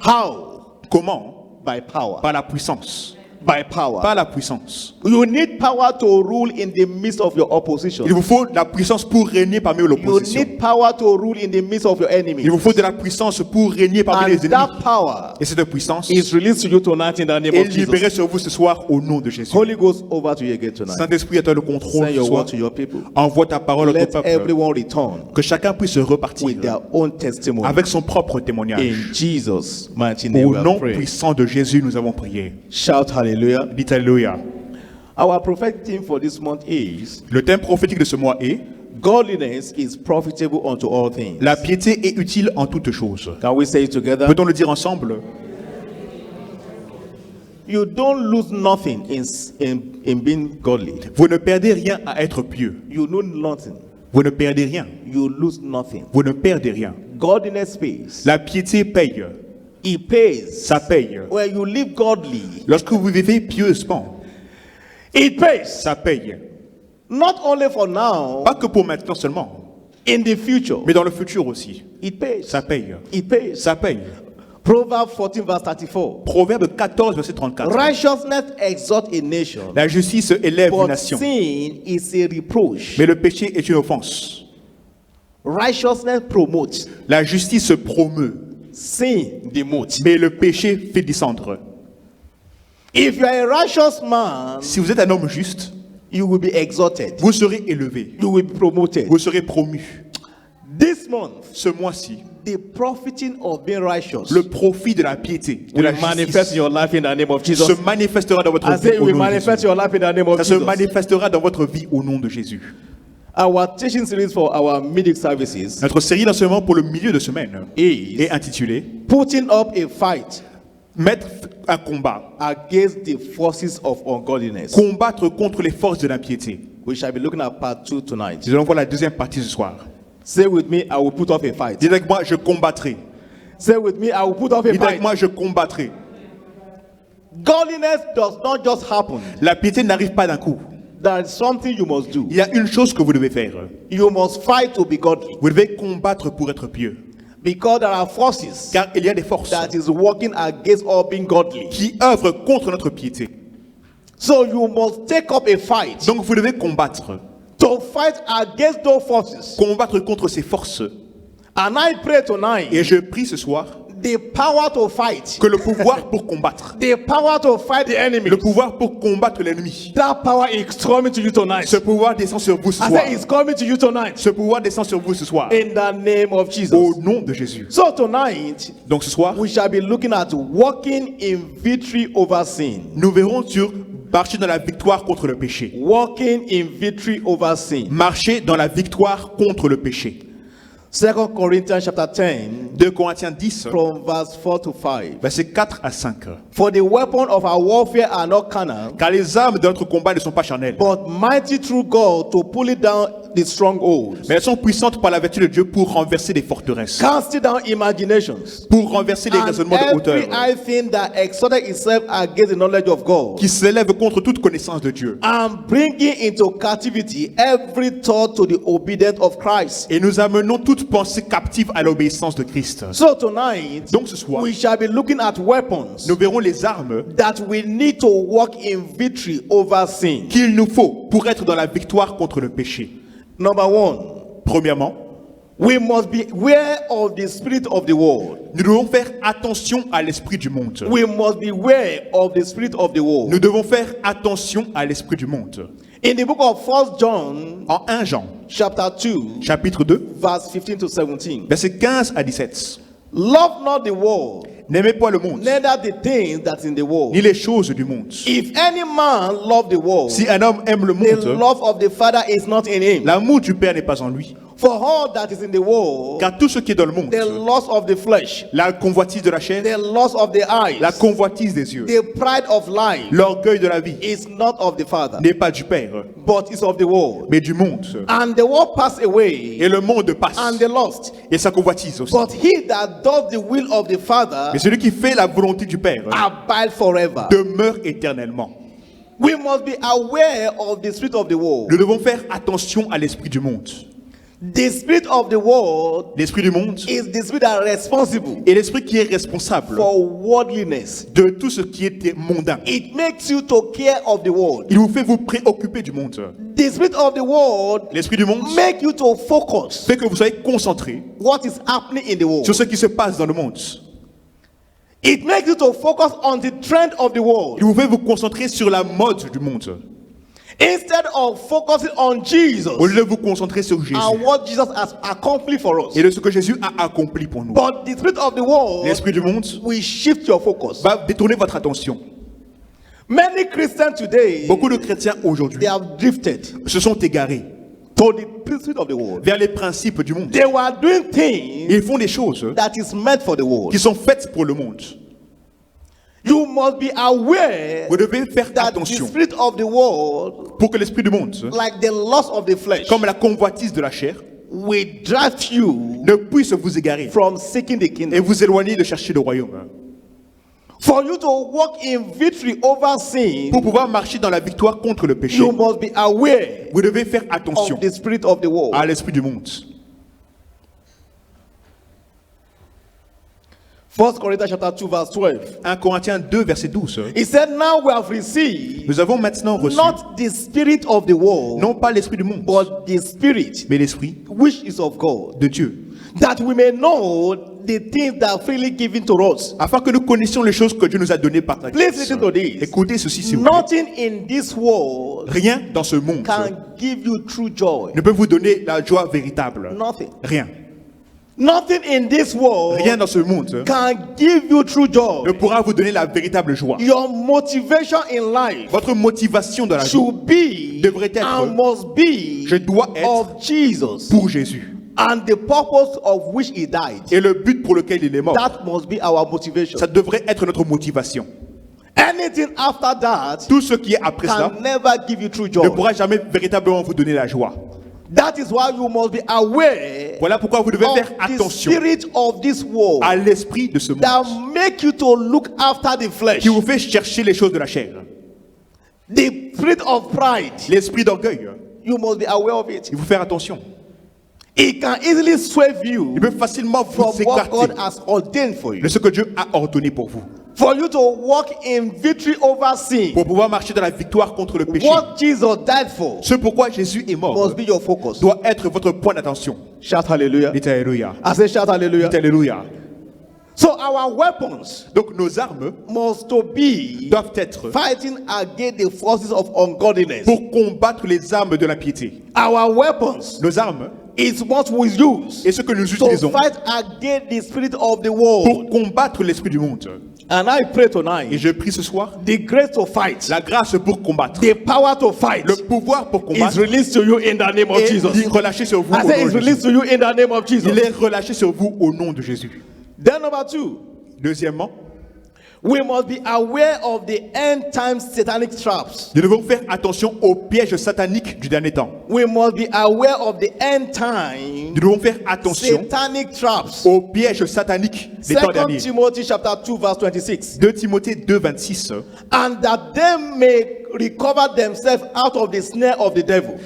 How? Comment? By power. Par la puissance. By power. Par la puissance. You need power to rule in the midst of your opposition. Il vous faut la puissance pour régner parmi You l'opposition. need power to rule in the midst of your enemies. Il vous faut de la puissance pour régner parmi And les ennemis. that power Et cette puissance is released to you tonight in the name est of Jesus. libérée sur vous ce soir au nom de Jésus. Holy Ghost, over to you again tonight. Saint-Esprit, à toi le contrôle Send ce your soir. word to your people. Envoie ta parole au Let peuple. everyone return Que chacun puisse repartir with their own testimony. avec son propre In témoignage. Jesus' mighty name Au we nom have prayed. puissant de Jésus, nous avons prié. Shout hallelujah. Dites Alléluia. Our prophetic theme for this month is Le thème prophétique de ce mois est godliness is profitable unto all things. la piété est utile en toutes choses. Can we say it together? Peut-on le dire ensemble? You don't lose nothing in being godly. Vous ne perdez rien à être pieux. You lose nothing. Vous ne perdez rien. You lose nothing. Vous ne perdez rien. Godliness pays. La piété paye. It pays. Ça paye. When you live godly, Lorsque vous vivez pieusement, it pays. ça paye. Not only for now, Pas que pour maintenant seulement, in the future. mais dans le futur aussi. It pays. Ça paye. It pays. Ça paye. Proverbs 14 verse 34. Proverbe 14, verset 34. Righteousness exalts a nation, La justice élève une but nation, sin is a reproach. mais le péché est une offense. Righteousness promotes, La justice se promeut, sin demotes. mais le péché fait descendre. If you are a righteous man, Si vous êtes un homme juste, you will be exalted. vous serez élevé, You will be promoted. vous serez promu. This month, Ce mois-ci, the profiting of being righteous le profit de la piété, de la will manifest justice, in your life in the name of Jesus. se manifestera dans votre I vie say it au will nom de manifest Jésus. your life in the name of Ça se Jesus. manifestera dans votre vie au nom de Jésus. Our teaching series for our midweek services Notre série d'enseignement pour le milieu de semaine is est intitulée putting up a fight Mettre un combat, against the forces of ungodliness. combattre contre les forces de l'impiété. We shall be looking at part 2 tonight. Nous allons voir la deuxième partie ce soir. Say with me, I will put off a fight. Dites avec moi, je combattrai. Say with me, I will put off a Dites avec fight. moi, je combattrai. Godliness does not just happen. La piété n'arrive pas d'un coup. There is something you must do. Il y a une chose que vous devez faire. You must fight to be godly. Vous devez combattre pour être pieux. Because there are forces Car il y a des forces that is working against all being godly. qui œuvrent contre notre piété. So you must take up a fight Donc vous devez combattre. to fight against those forces. Combattre contre ces forces. And I pray tonight Et je prie ce soir the power to fight, que le pouvoir pour combattre, the power to fight the enemy, le pouvoir pour combattre l'ennemi, that power is coming to you tonight. ce pouvoir descend sur vous ce I soir. say it's coming to you tonight. Ce pouvoir descend sur vous ce soir. In the name of Jesus. Au nom de Jésus. So tonight, Donc ce soir, we shall be looking at walking in victory over sin. nous verrons sur marcher dans la victoire contre le péché. Walking in victory over sin. Marcher dans la victoire contre le péché. 2 Corinthians chapter 10, 2 Corinthiens 10, from verse 4 to 5. versets 4 à 5. For the weapon of our warfare are not carnal, Car les armes de notre combat ne sont pas charnelles, but mighty through God to pull it down the strongholds, mais elles sont puissantes par la vertu de Dieu pour renverser des forteresses, casting down imaginations, pour renverser les and raisonnements de hauteur, every high thing that exalted itself against the knowledge of God, qui s'élèvent contre toute connaissance de Dieu. and bringing into captivity every thought to the obedience of Christ. Et nous amenons toute pensée captive à l'obéissance de Christ. So tonight, Donc ce soir, we shall be looking at weapons nous verrons les armes that we need to walk in victory over sin. qu'il nous faut pour être dans la victoire contre le péché. Number one, Premièrement, we must be aware of the spirit of the world. nous devons faire attention à l'esprit du monde. We must be aware of the spirit of the world. Nous devons faire attention à l'esprit du monde. In the book of 1 John, En 1 Jean, chapter 2, chapitre 2, verse 15 to 17. versets 15 à 17. Love not the world, N'aimez pas le monde, neither the things that in the world. ni les choses du monde. If any man love the world, Si un homme aime le the monde, love of the Father is not in him. l'amour du Père n'est pas en lui. For all that is in the world, Car tout ce qui est dans le monde, the lust of the flesh, la convoitise de la chair, the lust of the eyes, la convoitise des yeux, the pride of life, l'orgueil de la vie, is not of the Father, n'est pas du Père, but is of the world. mais du monde. And the world pass away, Et le monde passe, and the lust. et sa convoitise aussi. But he that does the will of the Father Mais celui qui fait la volonté du Père abide forever. demeure éternellement. We must be aware of the spirit of the world. Nous devons faire attention à l'esprit du monde. The spirit of the world L'esprit du monde is the spirit that is responsible est l'esprit qui est responsable for worldliness. de tout ce qui est mondain. It makes you to care of the world. Il vous fait vous préoccuper du monde. The spirit of the world L'esprit du monde make you to focus fait que vous soyez concentré what is happening in the world. sur ce qui se passe dans le monde. It makes you to focus on the trend of the world Il vous fait vous concentrer sur la mode du monde instead of focusing on Jesus au lieu de vous concentrer sur Jésus and what Jesus has accomplished for us. et de ce que Jésus a accompli pour nous. But the spirit of the world L'esprit du monde will shift your focus. va détourner votre attention. Many Christians today, Beaucoup de chrétiens aujourd'hui they have drifted se sont égarés to the spirit of the world. vers les principes du monde. They were doing things Ils font des choses that is meant for the world. qui sont faites pour le monde. You must be aware Vous devez faire that the attention spirit of the world, pour que l'esprit du monde, like the lust of the flesh, comme la convoitise de la chair, will drive you ne puisse vous égarer from seeking the et kingdom. vous éloigner de chercher le royaume. For you to walk in victory over sin, Pour pouvoir marcher dans la victoire contre le péché, you must be aware vous devez faire attention of the spirit of the world. à l'esprit du monde. 1 Corinthians chapter 2 verse 12. 1 Corinthiens 2, verset 12. He said, now we have received Nous avons maintenant reçu, not the spirit of the world, non pas l'esprit du monde, but the spirit mais l'esprit which is of God, de Dieu, that we may know the things that are freely given to us. afin que nous connaissions les choses que Dieu nous a données par sa Please grâce. listen to this. Écoutez ceci, s'il vous plaît. Nothing in this world Rien dans ce monde can give you true joy. ne peut vous donner la joie véritable. Nothing. Rien. Nothing in this world Rien dans ce monde can give you true joy. ne pourra vous donner la véritable joie. Your motivation in life Votre motivation dans la vie should be devrait être, and must be je dois être of Jesus pour Jésus. and the purpose of which he died. Et le but pour lequel il est mort, That must be our motivation. ça devrait être notre motivation. Anything after that Tout ce qui est après cela can never give you true ne joy. pourra jamais véritablement vous donner la joie. That is why you must be aware Voilà pourquoi vous devez of faire the attention spirit of this world à l'esprit de ce that monde make you to look after the flesh. qui vous fait chercher les choses de la chair. The spirit of pride, L'esprit d'orgueil, you must be aware of it. il faut faire attention. It can easily sway you Il peut facilement from vous what God écarter has ordained for you. de ce que Dieu a ordonné pour vous. For you to walk in victory over sin. Pour pouvoir marcher dans la victoire contre le péché. What Jesus died for Ce pourquoi Jésus est mort must be your focus. doit être votre point d'attention. Shout hallelujah. Dites Alléluia. I say shout hallelujah. Dites Alléluia. So our weapons Donc nos armes must to be doivent être fighting against the forces of ungodliness. pour combattre les armes de l'impiété. Our weapons Nos armes is what we use est ce que nous to utilisons fight against the spirit of the world. pour combattre l'esprit du monde. And I pray Et tonight je prie ce soir, the grace to fight, la grâce pour combattre, the power to fight le pouvoir pour is combattre released to you in the name of est Jesus. relâché sur vous I au say nom it's de released Jésus. to you in the name of Jesus. Il est relâché sur vous au nom de Jésus. Then number two, Deuxièmement, we must be aware of the end time satanic traps. nous devons faire attention aux pièges sataniques du dernier temps. We must be aware of the end time Nous devons faire attention satanic traps. aux pièges sataniques des temps 2 derniers. Timothy chapter 2 verse 26. 2 Timothée 2, 26. And that they may recover themselves out of the snare of the devil,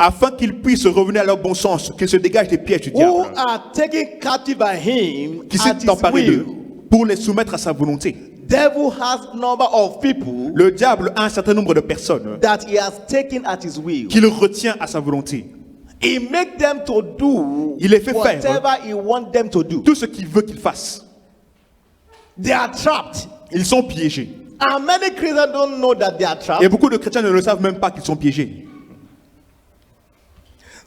Afin qu'ils puissent revenir à leur bon sens, qu'ils se dégagent des pièges du who diable, are taken captive by him qui at s'est his emparé d'eux will. pour les soumettre à sa volonté. Devil has number of people Le diable a un certain nombre de personnes that he has taken at his will. qu'il retient à sa volonté. He make them to do Il les fait faire whatever he want them to do. tout ce qu'il veut qu'ils fassent. They are trapped. Ils sont piégés. And many Christians don't know that they are Et trapped. beaucoup de chrétiens ne le savent même pas qu'ils sont piégés.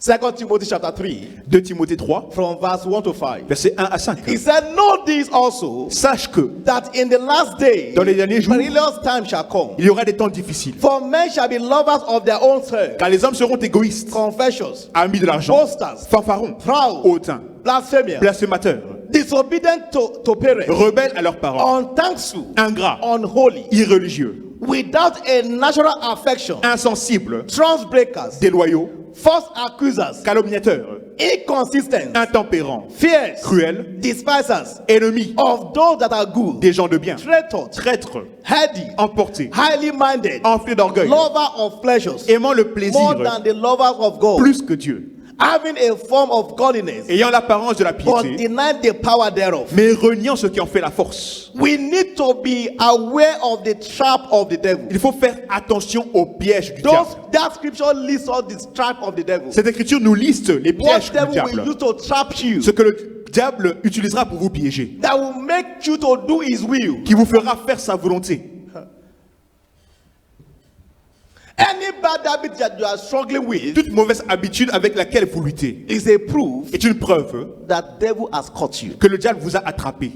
2 Timothy chapter 3 2 Timothée 3, from verse 1 to 5. versets 1 à 5. He said, know this also, Sache que that in the last days, dans les derniers jours, perilous time shall come. il y aura des temps difficiles. For men shall be lovers of their own self, Car les hommes seront égoïstes, confessions, amis de l'argent, boasters, fanfarons, proud, hautains, blasphemers, blasphémateurs, disobedient to parents, rebelles à leurs parents, unthankful, ingrats, unholy, irréligieux, without a natural affection, insensibles, transbreakers, déloyaux, false accusers, calomniateurs, inconsistent, intempérants, fierce, cruels, despisers ennemis of those that are good, des gens de bien, traitors, traîtres, heady, emportés, highly minded, enflés d'orgueil, lover of pleasures, aimant le more plaisir than the lovers of God, plus que Dieu, having a form of godliness, ayant l'apparence de la but piété, denying the power thereof. mais reniant ce qui en fait la force. We need to be aware of the trap of the devil. Il faut faire attention aux pièges du Those, diable. that scripture lists all the trap of the devil. Cette écriture nous liste les What pièges du devil will diable. use to trap you, Ce que le diable utilisera pour vous piéger, that will make you to do his will. qui vous fera faire sa volonté. Any bad habit that you are struggling with Toute mauvaise habitude avec laquelle vous luttez is a proof est une preuve that devil has caught you. que le diable vous a attrapé.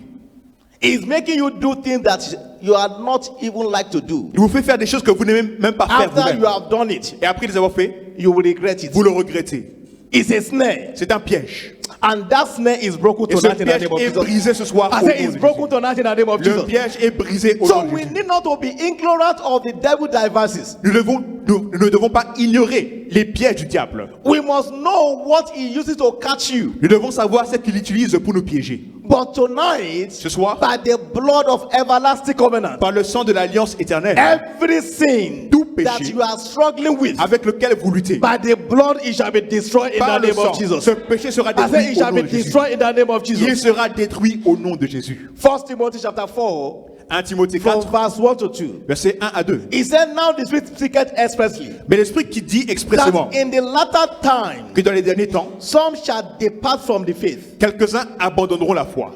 He's making you do things that you are not even like to do. Il vous fait faire des choses que vous n'aimez même pas faire After vous-même. you have done it, Et après les avoir fait, you will regret it. vous le regrettez. It's a snare. C'est un piège. And that snare is broken Et ce tonight in the piège name of est Jesus. brisé ce soir. I au say nom it's de broken Jésus. tonight in the name of Le Jesus. piège est brisé au So nom de we Jésus. need not to be ignorant of the devil devices. Nous ne devons pas ignorer les pièges du diable. We must know what he uses to catch you. Nous devons savoir ce qu'il utilise pour nous piéger. But tonight, Ce soir, by the blood of everlasting covenant, par le sang de l'alliance éternelle, every sin tout péché that you are struggling with, avec lequel vous luttez, by the blood it shall be destroyed in par the le name of sang, Jesus. ce péché sera I say it détruit au shall nom be de Jésus. destroyed in the name of Il Jesus. sera détruit au nom de Jésus. 1 Timothy chapter 4, 1 Timothée from 4, verse 1 to 2. versets 1 à 2. He said, now the Spirit speaketh expressly, Mais l'Esprit qui dit expressément that in the latter time que dans les derniers temps, some shall depart from the faith. quelques-uns abandonneront la foi.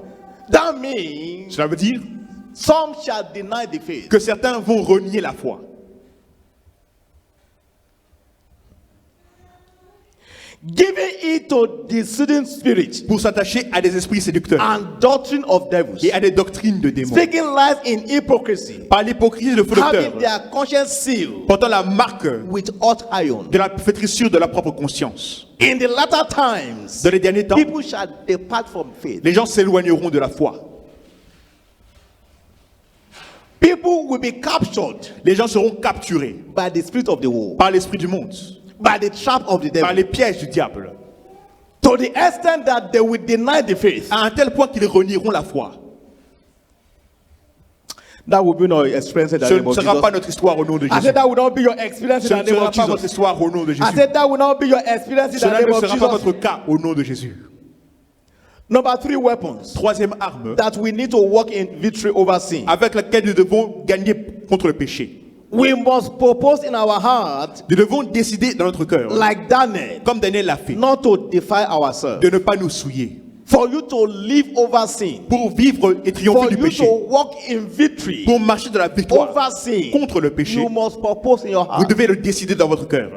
That means Cela veut dire some shall deny the faith. que certains vont renier la foi. Giving it to deceiving spirits Pour s'attacher à des esprits séducteurs and doctrine of devils, et à des doctrines de démons. speaking lies in hypocrisy, Par l'hypocrisie de faux docteurs, having their conscience sealed portant la marque with hot iron. de la flétrissure de la propre conscience. In the latter times, Dans les derniers temps, people shall depart from faith. les gens s'éloigneront de la foi. People will be captured Les gens seront capturés by the spirit of the world. par l'esprit du monde. by the trap of the par devil. les pièges du diable, To the extent that they will deny the faith. à un tel point qu'ils renieront la foi. That will be our experience in the Ce name ne of sera Jesus. pas notre histoire au nom de I Jésus. said that will not be your experience Ce in ne the name sera of pas votre Jesus. histoire au nom de I Jésus. said that will not be your experience in the Cela name ne of sera pas Jesus. votre cas au nom de Jésus. Number 3 weapons Troisième arme that we need to walk in victory over sin. avec laquelle nous devons gagner contre le péché. We must propose in our heart, Nous devons décider dans notre cœur, like Daniel, comme Daniel l'a fait, not to defy ourselves. de ne pas nous souiller. For you to live over sin. Pour vivre et triompher For du you péché. to walk in victory Pour marcher de la victoire over sin. contre le péché. You must propose in your Vous heart. devez le décider dans votre cœur.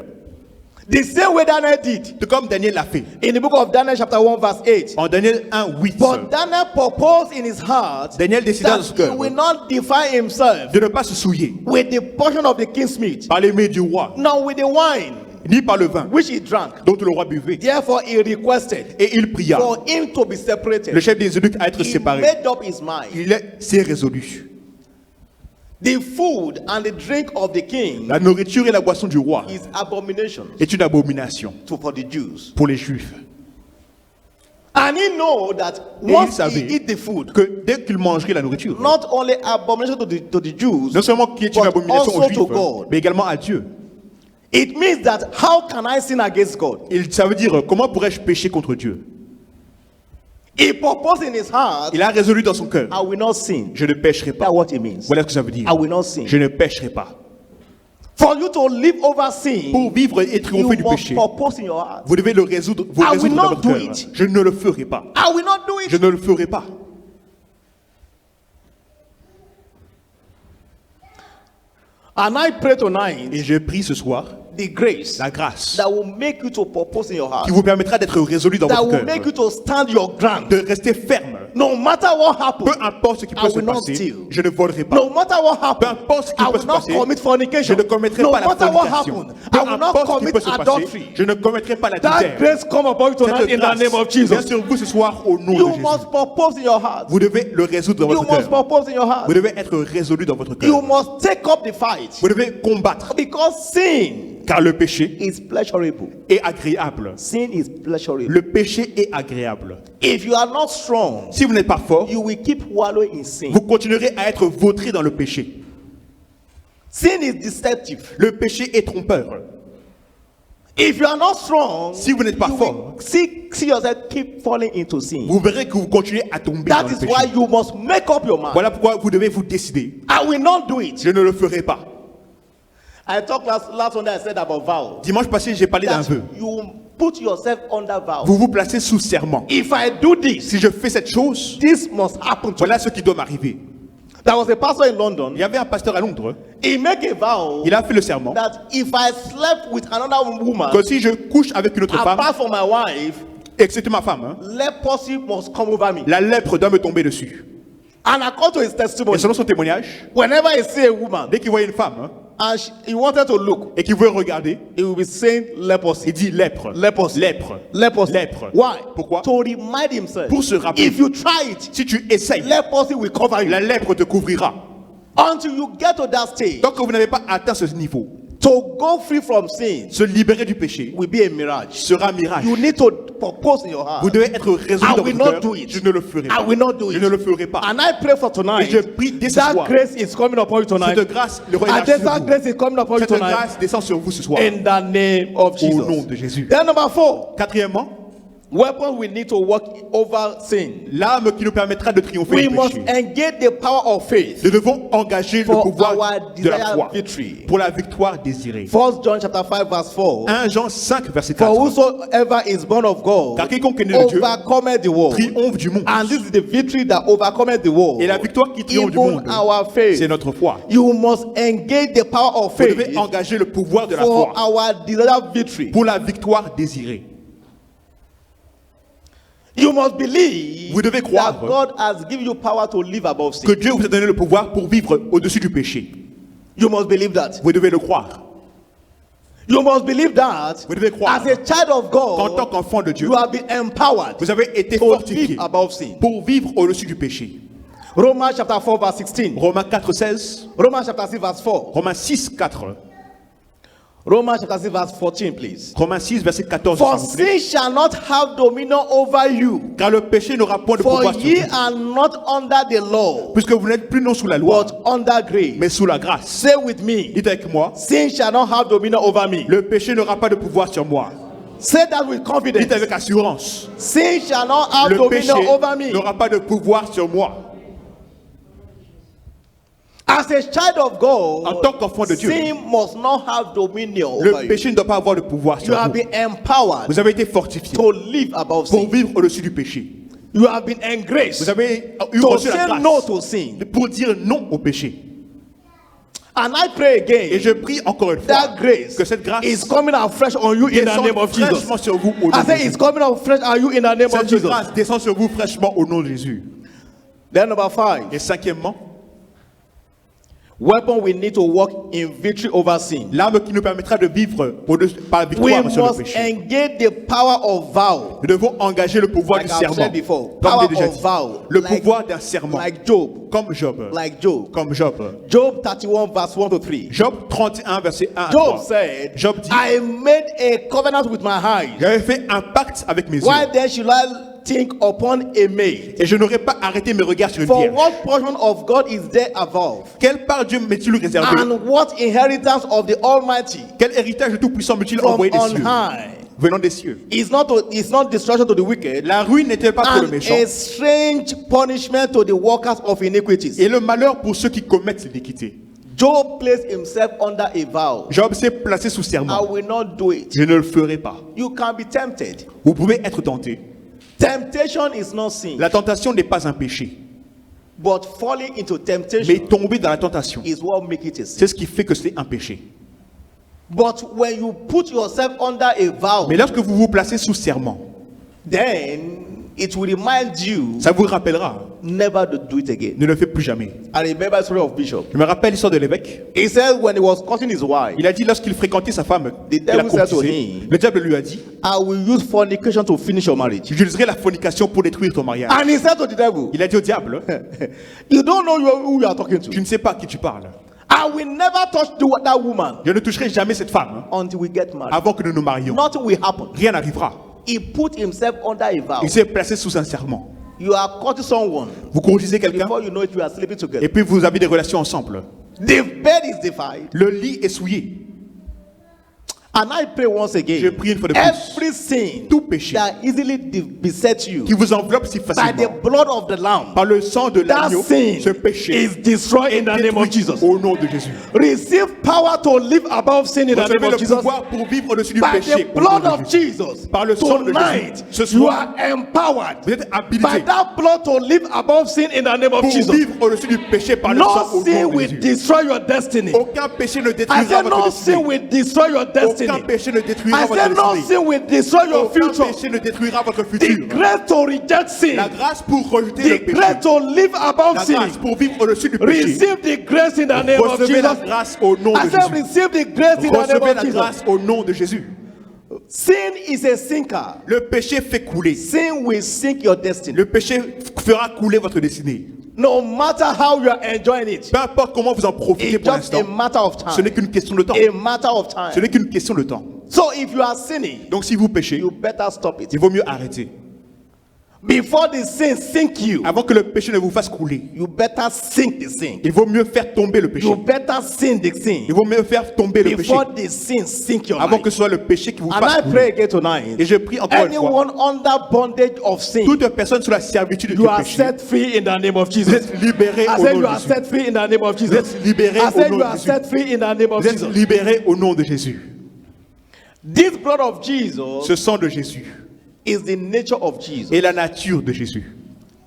The same way Daniel did. Tout comme Daniel l'a fait. In the book of Daniel chapter 1 verse 8. En Daniel 1, 8. But Daniel proposed in his heart Daniel décida dans that son he cœur will not defy himself de ne pas se souiller with the portion of the king's meat, par les mets du roi, nor with the wine ni par le vin which he drank. dont le roi buvait. Therefore he requested Et il pria for him to be separated. le chef des eunuques à être He séparé. made up his mind. Il s'est résolu. The food and the drink of the king La nourriture et la boisson du roi is abomination est une abomination for the Jews. pour les Juifs. And he know that Et il once he savait eat the food, que dès qu'il mangerait la nourriture, not only abomination to the Jews, non seulement qu'il est une but abomination aux also to Juifs, God. mais également à Dieu. It means that how can I sin against God? Ça veut dire, comment pourrais-je pécher contre Dieu? He proposed in his heart, Il a résolu dans son cœur, I will not sin. je ne pécherai pas. That's what it means. Voilà ce que ça veut dire. I will not sin. Je ne pécherai pas. For you to live over sin, Pour vivre et you triompher du must péché, propose in your heart. vous devez le résoudre, vous I will résoudre dans not votre do cœur. it. Je ne le ferai pas. I will not do Je it. ne le ferai pas. And I pray tonight Et je prie ce soir the grace la grâce that will make you to propose in your heart, qui vous permettra d'être résolu dans that votre will make you cœur, to stand your ground. de rester ferme. No matter what Peu happens, importe ce qui I peut se will not passer, steal. je ne volerai pas. no matter what Peu happens, importe ce qui I peut will se not passer, commit je fornication. ne commettrai No pas la matter what fornication. happens, Peu I will not importe ce qui peut commit se passer, adultery. je ne commettrai pas That l'adultère. grace come upon you tonight Cette in the grâce name of vient Jesus. sur vous ce soir au nom You de Jésus. must propose in your heart. Vous devez le résoudre dans You votre must cœur. propose in your heart. Vous devez être résolu dans votre You cœur. must take up the fight. Vous devez combattre, Because sin car le péché is pleasurable. est agréable. Sin is pleasurable. Le péché est agréable. If you are not strong, Si vous n'êtes pas fort, you will keep wallowing in sin. vous continuerez à être vautré dans le péché. Sin is deceptive. Le péché est trompeur. If you are not strong, Si vous n'êtes pas you fort, will see yourself keep falling into sin. vous verrez que vous continuez à tomber dans That le is why péché. you must make up your mind. Voilà pourquoi vous devez vous décider. I will not do it. Je ne le ferai pas. I talked last Sunday. I said about vow. Dimanche passé, j'ai parlé d'un That vœu. you put yourself under vow. Vous vous placez sous serment. If I do this, Si je fais cette chose, this must happen to voilà me. ce qui doit m'arriver. There was a pastor in London. Il y avait un pasteur à Londres. He made a vow Il a fait le serment that if I slept with another woman que si je couche avec une autre femme, apart from my wife, et que c'était ma femme, hein, leprosy must come over me. la lèpre doit me tomber dessus. And according to his Et testimony, selon son témoignage, whenever he see a woman dès qu'il voyait une femme hein, and he wanted to look, et qu'il voulait regarder, he will be saying leprosy. il dit lèpre, Leprosy. lèpre, Leprosy. lèpre. Why? Pourquoi? To remind himself. Pour se rappeler. If you try it, Si tu essayes, leprosy will cover you. la lèpre te couvrira. Until you get to that stage, Tant que vous n'avez pas atteint ce niveau, to go free from sin se libérer du péché will be a mirage. sera un mirage. You need to propose in your heart. Vous devez être résolu I dans will votre not cœur. do it. Je ne le ferai I pas. will not do Je it. ne le ferai pas. And I pray for tonight. Et je prie dès ce That soir. grace is coming upon you tonight. Cette grâce, le roi est And là sur that vous. grace is coming upon you Cette tonight. grâce descend sur vous ce soir. In the name of Au Jesus. nom de Jésus. Then number 4, Quatrièmement, weapon we need to work over sin. l'arme qui nous permettra de triompher We du must péché. engage the power of faith Nous devons engager le for pouvoir our de la desired foi victory. pour la victoire désirée. 1 John chapter 5 verse 4. 1 Jean 5, verset For 4. whosoever is born of God Car quiconque est né de Dieu overcometh the world. triomphe du monde. And this is the victory that overcometh the world. Et la victoire qui triomphe du Even monde, our faith. c'est notre foi. You must engage the power of Vous faith devez engager le pouvoir de la for foi our desired victory. pour la victoire désirée. You must believe Vous devez croire that God has given you power to live above sin. que Dieu vous a donné le pouvoir pour vivre au-dessus du péché. You must believe that. Vous devez le croire. You must believe that Vous devez croire as a child of qu'en tant God, qu'enfant de Dieu, you have been empowered vous avez été to fortifié live above sin. pour vivre au-dessus du péché. Romans chapter 4 verse 16. Romains 4, 16. Romans chapter 6 verse 4. Romains 6, 4. Romans chapter 6 verse 14, please. Romains 6, verset 14. For s'il vous plaît. sin shall not have dominion over you, Car le péché n'aura point de for pouvoir sur ye vous. are not under the law, Puisque vous n'êtes plus non sous la loi, but under grace. mais sous la grâce. Say with me, Dites avec moi, sin shall not have dominion over me. le péché n'aura pas de pouvoir sur moi. Say that with Dites confidence. avec assurance, Sin shall not have le péché dominion over me. n'aura pas de pouvoir sur moi. As a child of God, En tant qu'enfant de Dieu, sin must not have dominion le over you. péché ne doit pas avoir de pouvoir You sur have vous. been empowered Vous avez été fortifié to live above pour sin. vivre au-dessus du péché. You have been engraced Vous avez eu to reçu la say grâce no to sin. pour dire non au péché. And I pray Et again je prie encore une fois that grace que cette grâce is coming out fresh on you in the descende name of Jesus. fraîchement sur vous au nom I de say Jésus. it's coming out fresh on you in the name of Cette Jesus. grâce descend sur vous fraîchement au nom de Jésus. Then number 5, Et cinquièmement, weapon we need to walk in victory over sin. l'arme qui nous permettra de vivre par la We victoire sur le must péché. engage the power of vow. Nous devons engager le pouvoir Like du I've serment. said before, Comme power j'ai déjà of dit. vow. Le Like- pouvoir d'un serment. Like Job. Comme Job. Like Job. Comme Job. Job 31 verse 1 to 3. Job 31, verset 1 à Job 3. said, Job dit, I made a covenant with my eyes. j'avais fait un pacte avec mes yeux. Why then should I think upon a maid? Et je n'aurais pas arrêté mes regards sur une For vierge. what portion of God is there above? Quelle part Dieu m'est-il réservé? And what inheritance of the Almighty Quel héritage de Tout-Puissant m'est-il from envoyé des on cieux? high? Venant des cieux. It's not destruction to the wicked, La ruine n'était pas pour le and méchant. a strange punishment to the workers of iniquities. Et le malheur pour ceux qui commettent l'iniquité. Job placed himself under a vow. Job s'est placé sous I serment. will not do it. Je ne le ferai pas. You can be tempted. Vous pouvez être tenté. Temptation is not sin, La tentation n'est pas un péché. but falling into Mais temptation tomber dans la tentation, is what makes it a sin. c'est ce qui fait que c'est un péché. But when you put yourself under a vow, Mais lorsque vous vous placez sous serment, then it will remind you ça vous rappellera, never to do it again. ne le faites plus jamais. I remember the story of Bishop. Je me rappelle l'histoire de l'évêque. He said when he was courting his wife, Il a dit lorsqu'il fréquentait sa femme, The qu'il a devil said to courtisé, him, le diable lui a dit, I will use fornication to finish your marriage. j'utiliserai la fornication pour détruire ton mariage. And he said to the devil, Il a dit au diable, you don't know who you are talking tu to. ne sais pas à qui tu parles. I will never touch that woman Je ne toucherai jamais cette femme until we get married. avant que nous nous marions. Nothing will happen. Rien n'arrivera. He put himself under a vow. Il s'est placé sous un serment. You are courting someone. Vous courtisez quelqu'un Before you know it, you are sleeping together. et puis vous avez des relations ensemble. The bed is defiled. Le lit est souillé. And I pray once again. Je prie une fois de plus. Every sin Tout péché that easily beset you qui vous enveloppe si by the facilement blood of the Lamb, par le sang de that l'agneau, sin ce péché is destroyed in the name of détruit Jesus. au nom de Jésus. Receive power to live above sin in the Recevez name le of Jesus. pouvoir pour vivre au-dessus du By péché. the au nom blood de of Jésus. Jesus, Par le sang de tonight Jésus, ce you soir, are empowered vous êtes by habilité that blood to live above sin in the name of pour Jesus. vivre au-dessus du péché par le sang No au sin nom de will Jésus. destroy your destiny. Aucun péché ne I détruira said votre no sin destinée. will destroy your destiny. Aucun péché ne détruira I votre said no destinée. sin will destroy your Aucun future. péché ne détruira votre The futur. grace to reject sin. La grâce pour rejeter le The péché. grace to live above La sin. grâce pour vivre au-dessus du péché. Receive the grace in the name of Recevez la Jesus. grâce au nom I de said Jésus. receive the grace in the name Recevez of la Jesus. grâce au nom de Jésus. Sin is a sinker. Le péché fait couler. Sin will sink your destiny. Le péché fera couler votre destinée. No matter how you are enjoying it, Peu importe comment vous en profitez it's pour just l'instant, a matter of ce time. n'est qu'une question de temps. A matter of Ce time. n'est qu'une question de temps. So if you are sinning, Donc si vous péchez, you better stop it. il vaut mieux arrêter. Before the sin sink you, Avant que le péché ne vous fasse couler, you better sink the sin. il vaut mieux faire tomber le péché. You better sin the sin Il vaut mieux faire tomber le péché before the sin sink your avant life. que ce soit le péché qui vous And fasse I couler. pray again tonight. Et je prie encore une fois, Anyone under bondage of sin, toute personne sous la servitude you du are péché, set free in the name of vous Jesus. êtes libérés I au said nom you de are Jésus. set free in the name of Vous Jesus. êtes libérés I au said nom you de are Jésus. set free in the name of Vous êtes Jesus. libérés au nom de Jésus. This blood of Jesus Ce sang de Jésus is the nature of Jesus. est la nature de Jésus.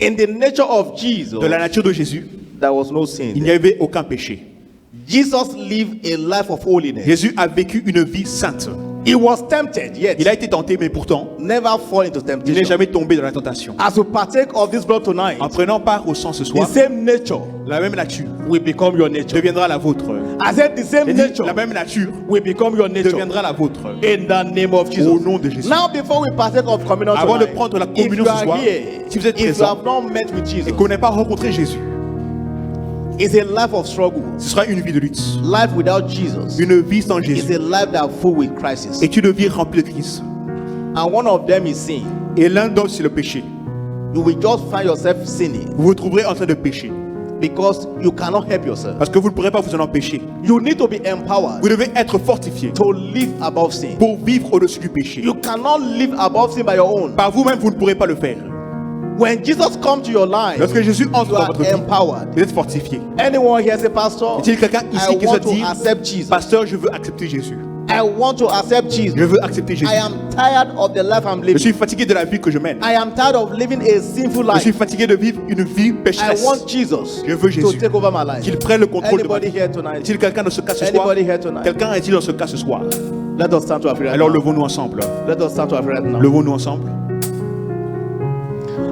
In the nature of Jesus, De la nature de Jésus, there was no sin. il n'y avait aucun péché. Jesus lived a life of holiness. Jésus a vécu une vie sainte. He was tempted, yet Il a été tenté, mais pourtant, never fall into il n'est temptation. jamais tombé dans la tentation. As we partake of this blood tonight, En prenant part au sang ce the soir, same nature la même nature will become your nature. deviendra la vôtre. I said the same J'ai dit, nature la même nature will become your nature. deviendra la vôtre. In the name of Jesus. Au nom de Jésus. Now, before we partake of communion Avant de tonight, prendre la if communion you ce are soir, here, si vous êtes if you présent have not met with Jesus, et qu'on n'ait pas rencontré Jésus, It's a life of struggle. Ce sera une vie de lutte. Life without Jesus Une vie sans is Jésus a life that full with crisis. est une vie remplie de crises. And one of them is sin. Et l'un d'eux, c'est le péché. You will just find yourself sinning Vous vous trouverez en train de pécher because you cannot help yourself. parce que vous ne pourrez pas vous en empêcher. You need to be empowered Vous devez être fortifié to live above sin. pour vivre au-dessus du péché. You cannot live above sin by your own. Par vous-même, vous ne pourrez pas le faire. When Jesus comes to your life, Lorsque Jésus entre you dans are votre vie, empowered. vous êtes fortifié. Anyone here say, Pastor, Est-il quelqu'un I ici qui want se to dit, accept Jesus. Pasteur, je veux accepter Jésus. I want to accept Jesus. Je veux accepter Jésus. I am tired of the life I'm Je living. suis fatigué de la vie que je mène. I am tired of living a sinful Je suis life. fatigué de vivre une vie I pécheresse. want Jesus Je veux to Jésus. take over my life. Qu'il prenne le contrôle de ma Anybody vie. here tonight? Est-il quelqu'un dans ce cas ce soir? Anybody here tonight? Quelqu'un est-il dans ce cas ce soir? Let us stand to our feet right Alors now. levons-nous ensemble. Let us stand to our feet right now. Levons-nous ensemble.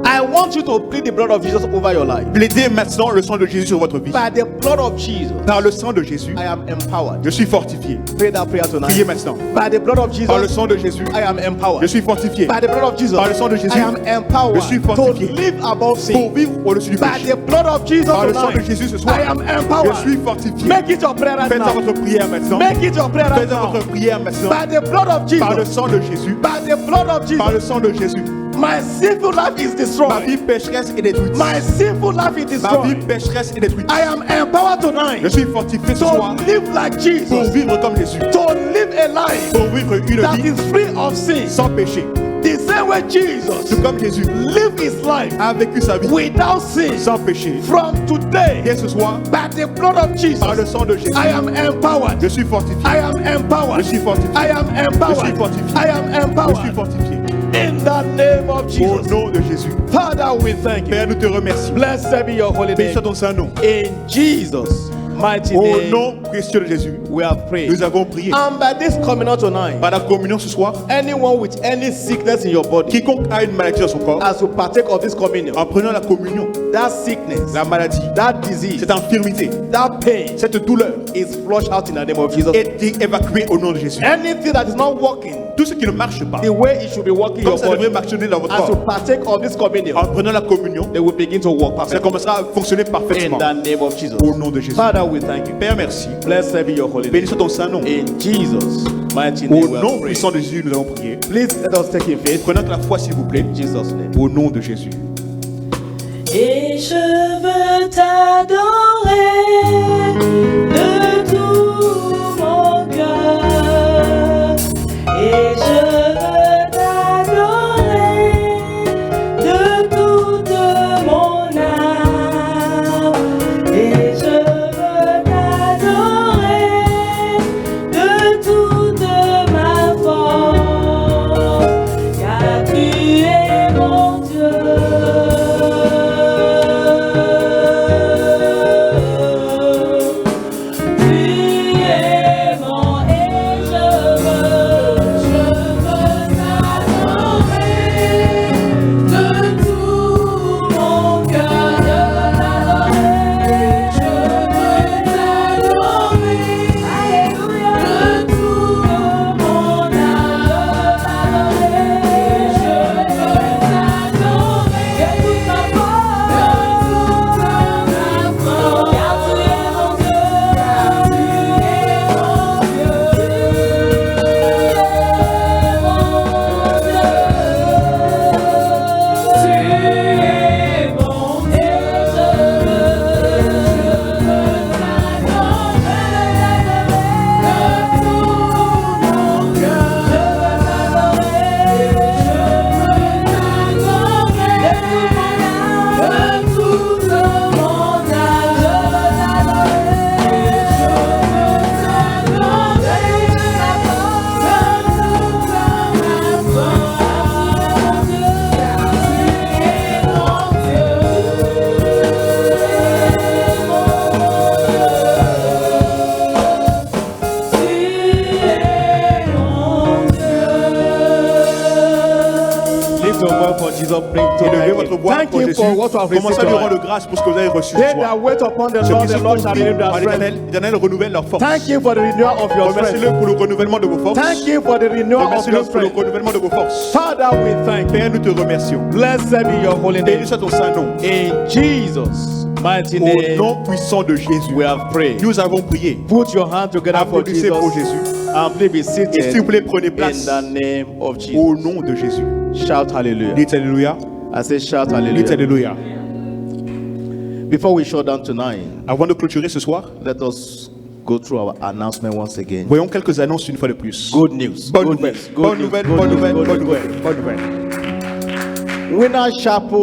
I want you to plead the blood of Jesus over your life. Plaidez maintenant le sang de Jésus sur votre vie. By the blood of Jesus, Par le sang de Jésus, I am empowered. je suis fortifié. Pray that prayer tonight. Priez maintenant. By the blood of Jesus, Par le sang de Jésus, I am je empowered. suis fortifié. By the blood of Jesus, Par le sang de Jésus, I am empowered je suis to fortifié. live above Pour sin. vivre au-dessus du By péché. the blood of Jesus Par le sang de tonight, Jésus ce soir, I am je empowered. suis fortifié. Make it your prayer right Faites à now. votre prière maintenant. Make it your prayer right Faites à now. votre prière maintenant. By the blood of Par le Jesus, sang de Jésus, by the blood of par le Jesus, sang de Jésus, my sinful life is ma destroyed. vie pécheresse est détruite. My sinful life is Ma vie destroyed. pécheresse est détruite. I am empowered Je tonight suis fortifié ce to soir live like pour Jesus, vivre comme Jésus. to live a life Pour vivre une that vie is free of sin. sans péché. The same way Jesus Tout comme Jésus lived his life a vécu sa vie without sin. sans péché. From today, Et ce soir, by the blood of Jesus, par le sang de Jésus, I am empowered. je suis fortifié. I am empowered. Je suis fortifié. I am Je suis empowered. fortifié. I am Je suis empowered. fortifié. In the name of Au Jesus. nom de Jésus. Father, we thank you. Père, nous te remercions. Blessed be your holy Béni name. soit ton saint nom. In Jesus' mighty Au name, nom précieux de Jésus, we have prayed. nous avons prié. And by this communion tonight, Par la communion ce soir, anyone with any sickness in your body, quiconque a une maladie dans son corps, as you partake of this communion, en prenant la communion, that sickness, la maladie, that disease, cette infirmité, that pain cette douleur is flushed out in the name of Jesus. est évacuée au nom de Jésus. Anything that is not working Tout ce qui ne marche pas, the way it should be working in comme your ça devrait body, marcher dans votre as you corps, partake of this communion, en prenant la communion, they will begin to work ça perfectly. commencera à fonctionner In parfaitement. the name of Jesus. Au nom de Jésus. Father, we thank you. Père, merci. Blessed be your holy Béni name. soit ton saint nom. In Jesus' mighty Au name, we nom have prayed. puissant de Jésus, nous avons prié. Please let us take in faith. Prenons de la foi, s'il vous plaît. In Jesus' name. Au nom de Jésus. Et je veux t'adorer de tout mon cœur. Et je veux t'adorer de toute mon âme. Et je veux t'adorer de toute ma force. Car tu es mon Dieu. Élevez votre voix Thank pour him Jésus. for what you have Commencez à received lui tonight. rendre grâce pour ce que vous avez reçu ce They soir. that wait upon the Ceux Lord, qui the se Lord shall confient renew their par strength. l'Éternel renouvelle leur force. Thank him for the renewal of your Remerciez-le strength. pour le renouvellement de vos forces. Thank him for the renewal of Remerciez-le your pour le strength. renouvellement de vos forces. Father, we thank you. Père, nous te remercions. Blessed be your holy Béni name. soit ton saint nom. In Jesus' mighty Au name, nom puissant de Jésus, we have prayed. nous avons prié. Put your hand together for Applaudissez pour Jesus. Jésus. And please be Et s'il seated vous plaît, prenez in place. the name of Jesus. Au nom de Jésus. Shout hallelujah. Dites Alléluia. I say shout Dites hallelujah. Alléluia. Before we shut down tonight, Avant de clôturer ce soir, let us go through our announcement once again. voyons quelques annonces une fois de plus. Good news. Bonne Good nouvelle. news. Bonne Good nouvelle. news. Bonne Good nouvelle. news. Bonne Good nouvelle. news. Bonne nouvelle. Winner Chapel,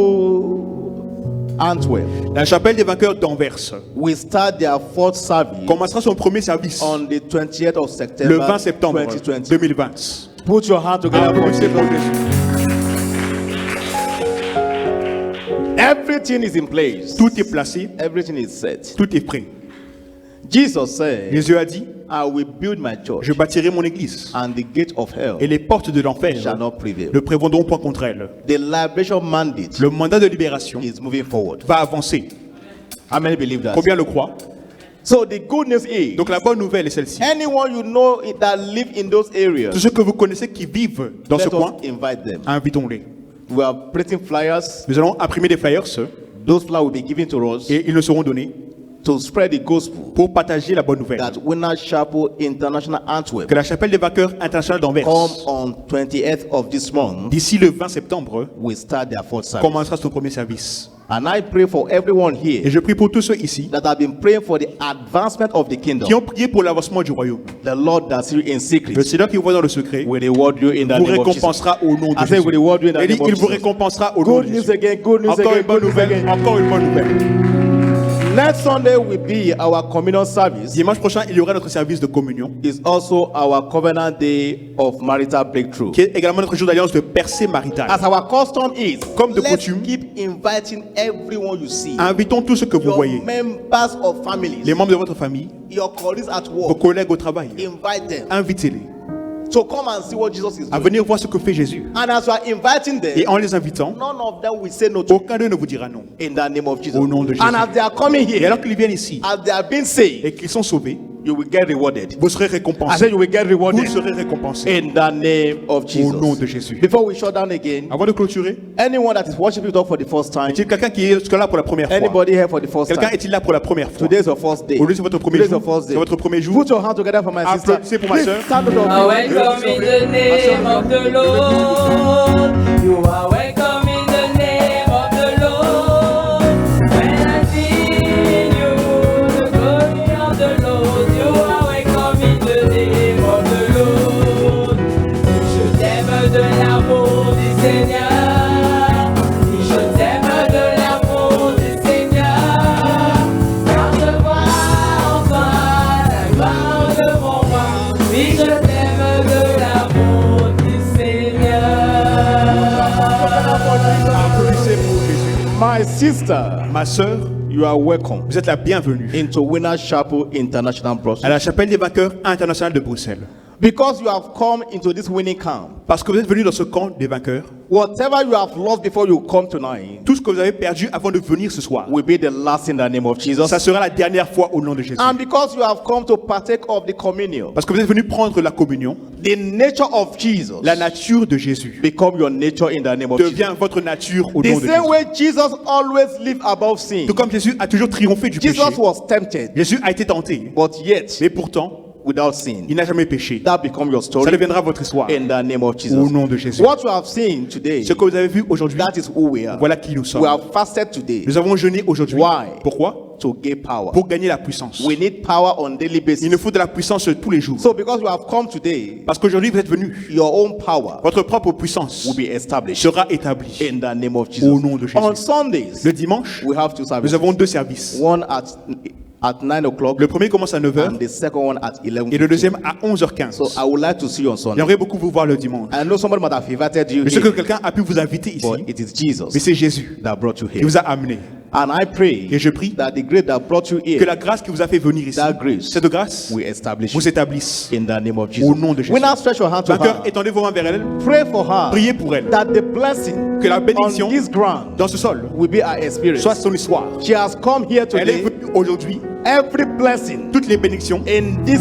Antwerp, La chapelle des vainqueurs d'Anvers will start their fourth service commencera son premier service on the 20th of September le 20 septembre 2020. 2020. Put your hand together for Applaudissez pour Jesus. Jésus. Everything is in place. Tout est placé, Everything is set. tout est prêt. Jesus said, Jésus a dit, I will build my church, je bâtirai mon église and the gate of hell et les portes de l'enfer shall not prevail. ne prévaudront point contre elle. The liberation mandate Le mandat de libération is moving forward. va avancer. How many believe that? Combien le croient? So the good news is, Donc la bonne nouvelle est celle-ci. anyone you know that live in those Tous areas, ceux que vous connaissez qui vivent dans ce let coin, us invite them. invitons-les. We are printing flyers. Nous allons imprimer des flyers Those flyers will be given to us et ils nous seront donnés to spread the gospel pour partager la bonne nouvelle. that Winner Chapel International Antwerp Que la chapelle des vainqueurs internationale d'Anvers, come on 20th of this month d'ici le 20 septembre, will start their fourth service. commencera son premier service. And I pray for everyone Et here je prie pour tous ceux ici that have been praying for the advancement of the kingdom. qui ont prié pour l'avancement du royaume. The Lord that see you in Le secret Seigneur qui vous voit dans le secret will reward you in the vous name of Jesus. récompensera au nom de I say Jésus. will reward you in the Il dit, name of il vous Jesus. récompensera au nom Good de news Jésus. again, good news Encore again, une bonne good news nouvelle, again. encore une bonne nouvelle. Next Sunday will be our communion service. Dimanche prochain, il y aura notre service de communion, It's also our covenant day of marital breakthrough. qui est également notre jour d'alliance de percée maritale. As our custom is, Comme de let's coutume, keep inviting everyone you see. invitons tous ceux que vous Your voyez, members of families, les membres de votre famille, your colleagues at vos work, collègues au travail. invite them Invitez-les to come and see what Jesus is à doing. venir voir ce que fait Jésus. And as you are inviting them, Et en les invitant, none of them will say no to aucun d'eux ne vous dira non. in the name of Jesus. Au nom de Jésus. And as they are coming Et here, alors qu'ils viennent ici as they are being saved, et qu'ils sont sauvés, you will get rewarded. vous serez I said récompensés. you will get Vous rewarded serez récompensés. in the name of Au nom de Jesus. Jésus. Before we shut down again, Avant de clôturer, anyone that is worshiping God for the first time, est-il quelqu'un qui est là pour la première fois? anybody here for the first Quelqu'un time, est-il là pour la première fois? today is your first day. Aujourd'hui, c'est votre premier Today is jour. your first C'est day. votre premier jour. Put your hand together for my sister. Applaudissez pour ma Please sœur. stand up. are welcome in the name of the Lord. You are welcome in the name of the Lord. When I see you, the glory of the Lord, you are welcome in the name of the Lord. Je t'aime de l'amour du Seigneur. Je t'aime de l'amour du Seigneur. Car je vois en toi la gloire de mon roi. Oui, je t'aime de l'amour du Seigneur. Applaudissez pour Jésus. My sister, Ma sœur, you are welcome vous êtes la bienvenue into Winner Chapel International à Brussels. la chapelle des vainqueurs internationale de Bruxelles. Because you have come into this winning camp, Parce que vous êtes venus dans ce camp des vainqueurs, whatever you have lost before you come tonight tout ce que vous avez perdu avant de venir ce soir, will be the last in the name of Jesus. ça sera la dernière fois au nom de Jésus. And because you have come to partake of the communion, Parce que vous êtes venus prendre la communion, the nature of Jesus la nature de Jésus become your nature in the name of Jesus. devient votre nature au The nom de same Jésus. way Jesus always lived above sin. Tout comme Jésus a toujours triomphé du péché, Jesus was tempted, Jésus a été tenté, but yet mais pourtant, without sin. il n'a jamais péché. That become your Ça story deviendra votre histoire in the name of Jesus. au nom de Jésus. What you have seen today, Ce que vous avez vu aujourd'hui, that is who we are. voilà qui nous sommes. We have fasted today Nous avons jeûné aujourd'hui. Why? Pourquoi? to gain power. Pour gagner la puissance. We need power on daily basis. Il nous faut de la puissance tous les jours. So because you have come today, Parce qu'aujourd'hui vous êtes venus, your own power votre propre puissance will be established sera établie. in the name of Au Jesus. nom de Jésus. On Sundays, Le dimanche, we have two nous services. avons deux services. One at 9 o'clock Le premier commence à 9h and the second one at 11. et le deuxième à 11h15. So I would like to see you on Sunday. J'aimerais beaucoup vous voir le dimanche. I know somebody might have invited you Je sais que here, quelqu'un a pu vous inviter ici, but it is mais Jesus c'est Jésus that brought you qui here. vous a amené. And I pray Et je prie that the grace that brought you que here la grâce qui vous a fait venir ici, That grace cette grâce, will establish vous établisse. in the name of Jesus. Au nom de Jésus. When I stretch your hand to Vainqueur, her, étendez vos mains vers elle, pray for her priez pour elle, that the blessing que la on bénédiction this ground dans ce sol will be our experience. soit son histoire. She has come here Elle est today. venue aujourd'hui, Every blessing toutes les bénédictions in this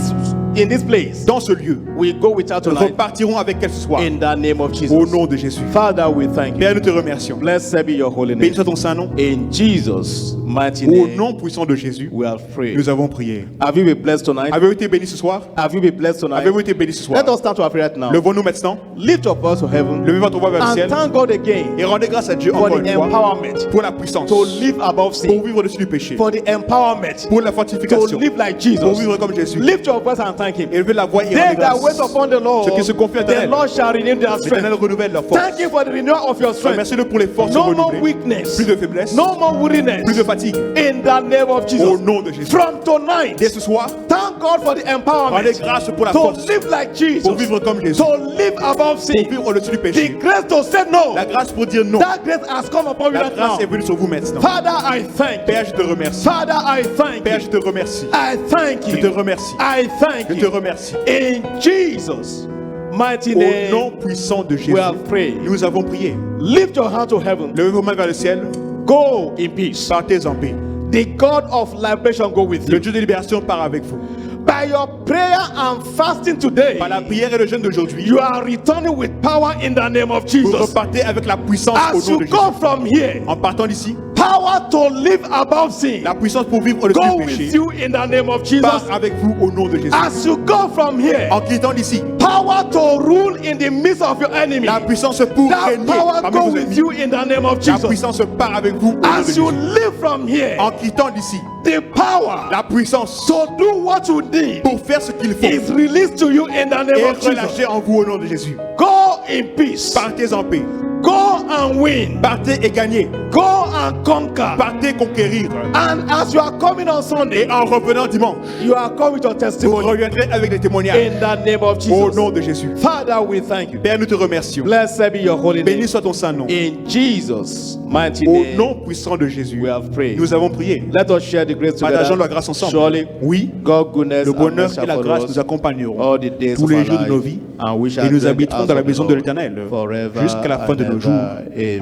in this place, dans ce lieu, we go with her tonight repartiront avec elle ce soir. in the name of Jesus. Au nom de Jésus. Father, we thank you. Père, nous te remercions. Blessed be your holy Béni name. soit ton saint nom. In Jesus' mighty Au name, nom puissant de Jésus, we have prayed. nous avons prié. Have you been blessed tonight? Avez-vous été bénis ce soir? Have you been blessed tonight? Avez-vous été bénis ce soir? Let us start to our prayer right now. Levons-nous maintenant. Lift your voice to heaven Levez votre voix vers le and ciel. thank God again Et rendez grâce à Dieu for encore the une fois empowerment pour la puissance, to live above pour sin, vivre au-dessus du péché, for the empowerment pour la to fortification, live like pour Jesus. vivre comme Jésus. Lift your voice and thank Him. Élevez la voix et They rendez that wait grâce. upon the Lord, Ceux qui se confient à the l'Éternel, Lord shall renew their l'Éternel strength. renouvelle leur force. Thank you for the renewal of your strength. Remerciez-le pour les forces No more renouvelées. weakness, Plus de faiblesse, no more weariness. plus de fatigue. In the name of Au Jesus. nom de Jésus. From tonight, Dès ce soir, thank God for the rendez empowerment grâce pour la to force, live like Jesus, pour vivre comme Jésus, to live above pour sin. vivre au-dessus du péché. The grace to say no. La grâce pour dire non. That grace has come upon you La right now. grâce est venue sur vous maintenant. Father, I thank you. Père, je te remercie. Father, I thank Père, you. je te remercie. I thank Je te you. remercie. I thank Je te you. remercie. In Jesus' mighty Au name, nom puissant de Jésus, we have prayed. nous avons prié. Lift your hand to heaven. Levez vos mains vers le ciel. Go in peace. Partez en paix. The God of liberation go with Le you. Dieu de libération part avec vous. By your prayer and fasting today, Par la prière et le jeûne d'aujourd'hui, you are returning with power in the name of vous Jesus. repartez avec la puissance au As nom you de go Jésus. from here, En partant d'ici, power to live above sin. la puissance pour vivre au-dessus Go du with péché you in the name of Jesus. part avec vous au nom de Jésus. As you go from here, En quittant d'ici, power to rule in the midst of your enemy. la puissance pour That régner power parmi go vos with ennemis. you in the name of La Jesus. puissance part avec vous au nom de As you Jésus. live from here, En quittant d'ici, the power la puissance to do what you need pour faire ce qu'il faut is released to you in the name est of Jesus. relâchée en vous au nom de Jésus. Go in peace. Partez en paix. Go and win. Partez et gagnez. Go and conquer. Partez conquérir. And as you are coming on Sunday, Et en revenant dimanche, you are coming with your vous testimony reviendrez avec des témoignages in the name of au Jesus. nom de Jésus. Father, we thank you. Père, nous te remercions. Blessed be your holy name. Béni soit ton saint nom. In Jesus' mighty Au name, nom puissant de Jésus, we have prayed. nous avons prié. Let us share the grace Partageons together. la grâce ensemble. Surely, Oui, God goodness le and bonheur mercy et la shall grâce follow nous us accompagneront all the days tous of les our jours de nos life, vies and we shall et nous dwell in the habiterons house dans la of the maison de Lord l'Éternel forever jusqu'à la fin de and nos ever. jours.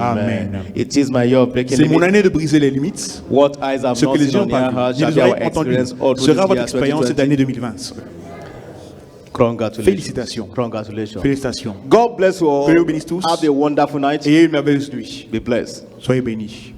Amen. Amen. It is my year of breaking C'est mon limits. année de briser les limites. What eyes have Ce not que les seen yeux on n'ont the pas ear vu, heart ni shall les be our oreilles entendues, experience all through sera this votre year expérience cette 2020. année 2020. Congratulations. Félicitations. Congratulations. Félicitations. God bless you all. Que Dieu vous bénisse tous. Have a wonderful night. Et une merveilleuse nuit. Be blessed. Soyez bénis.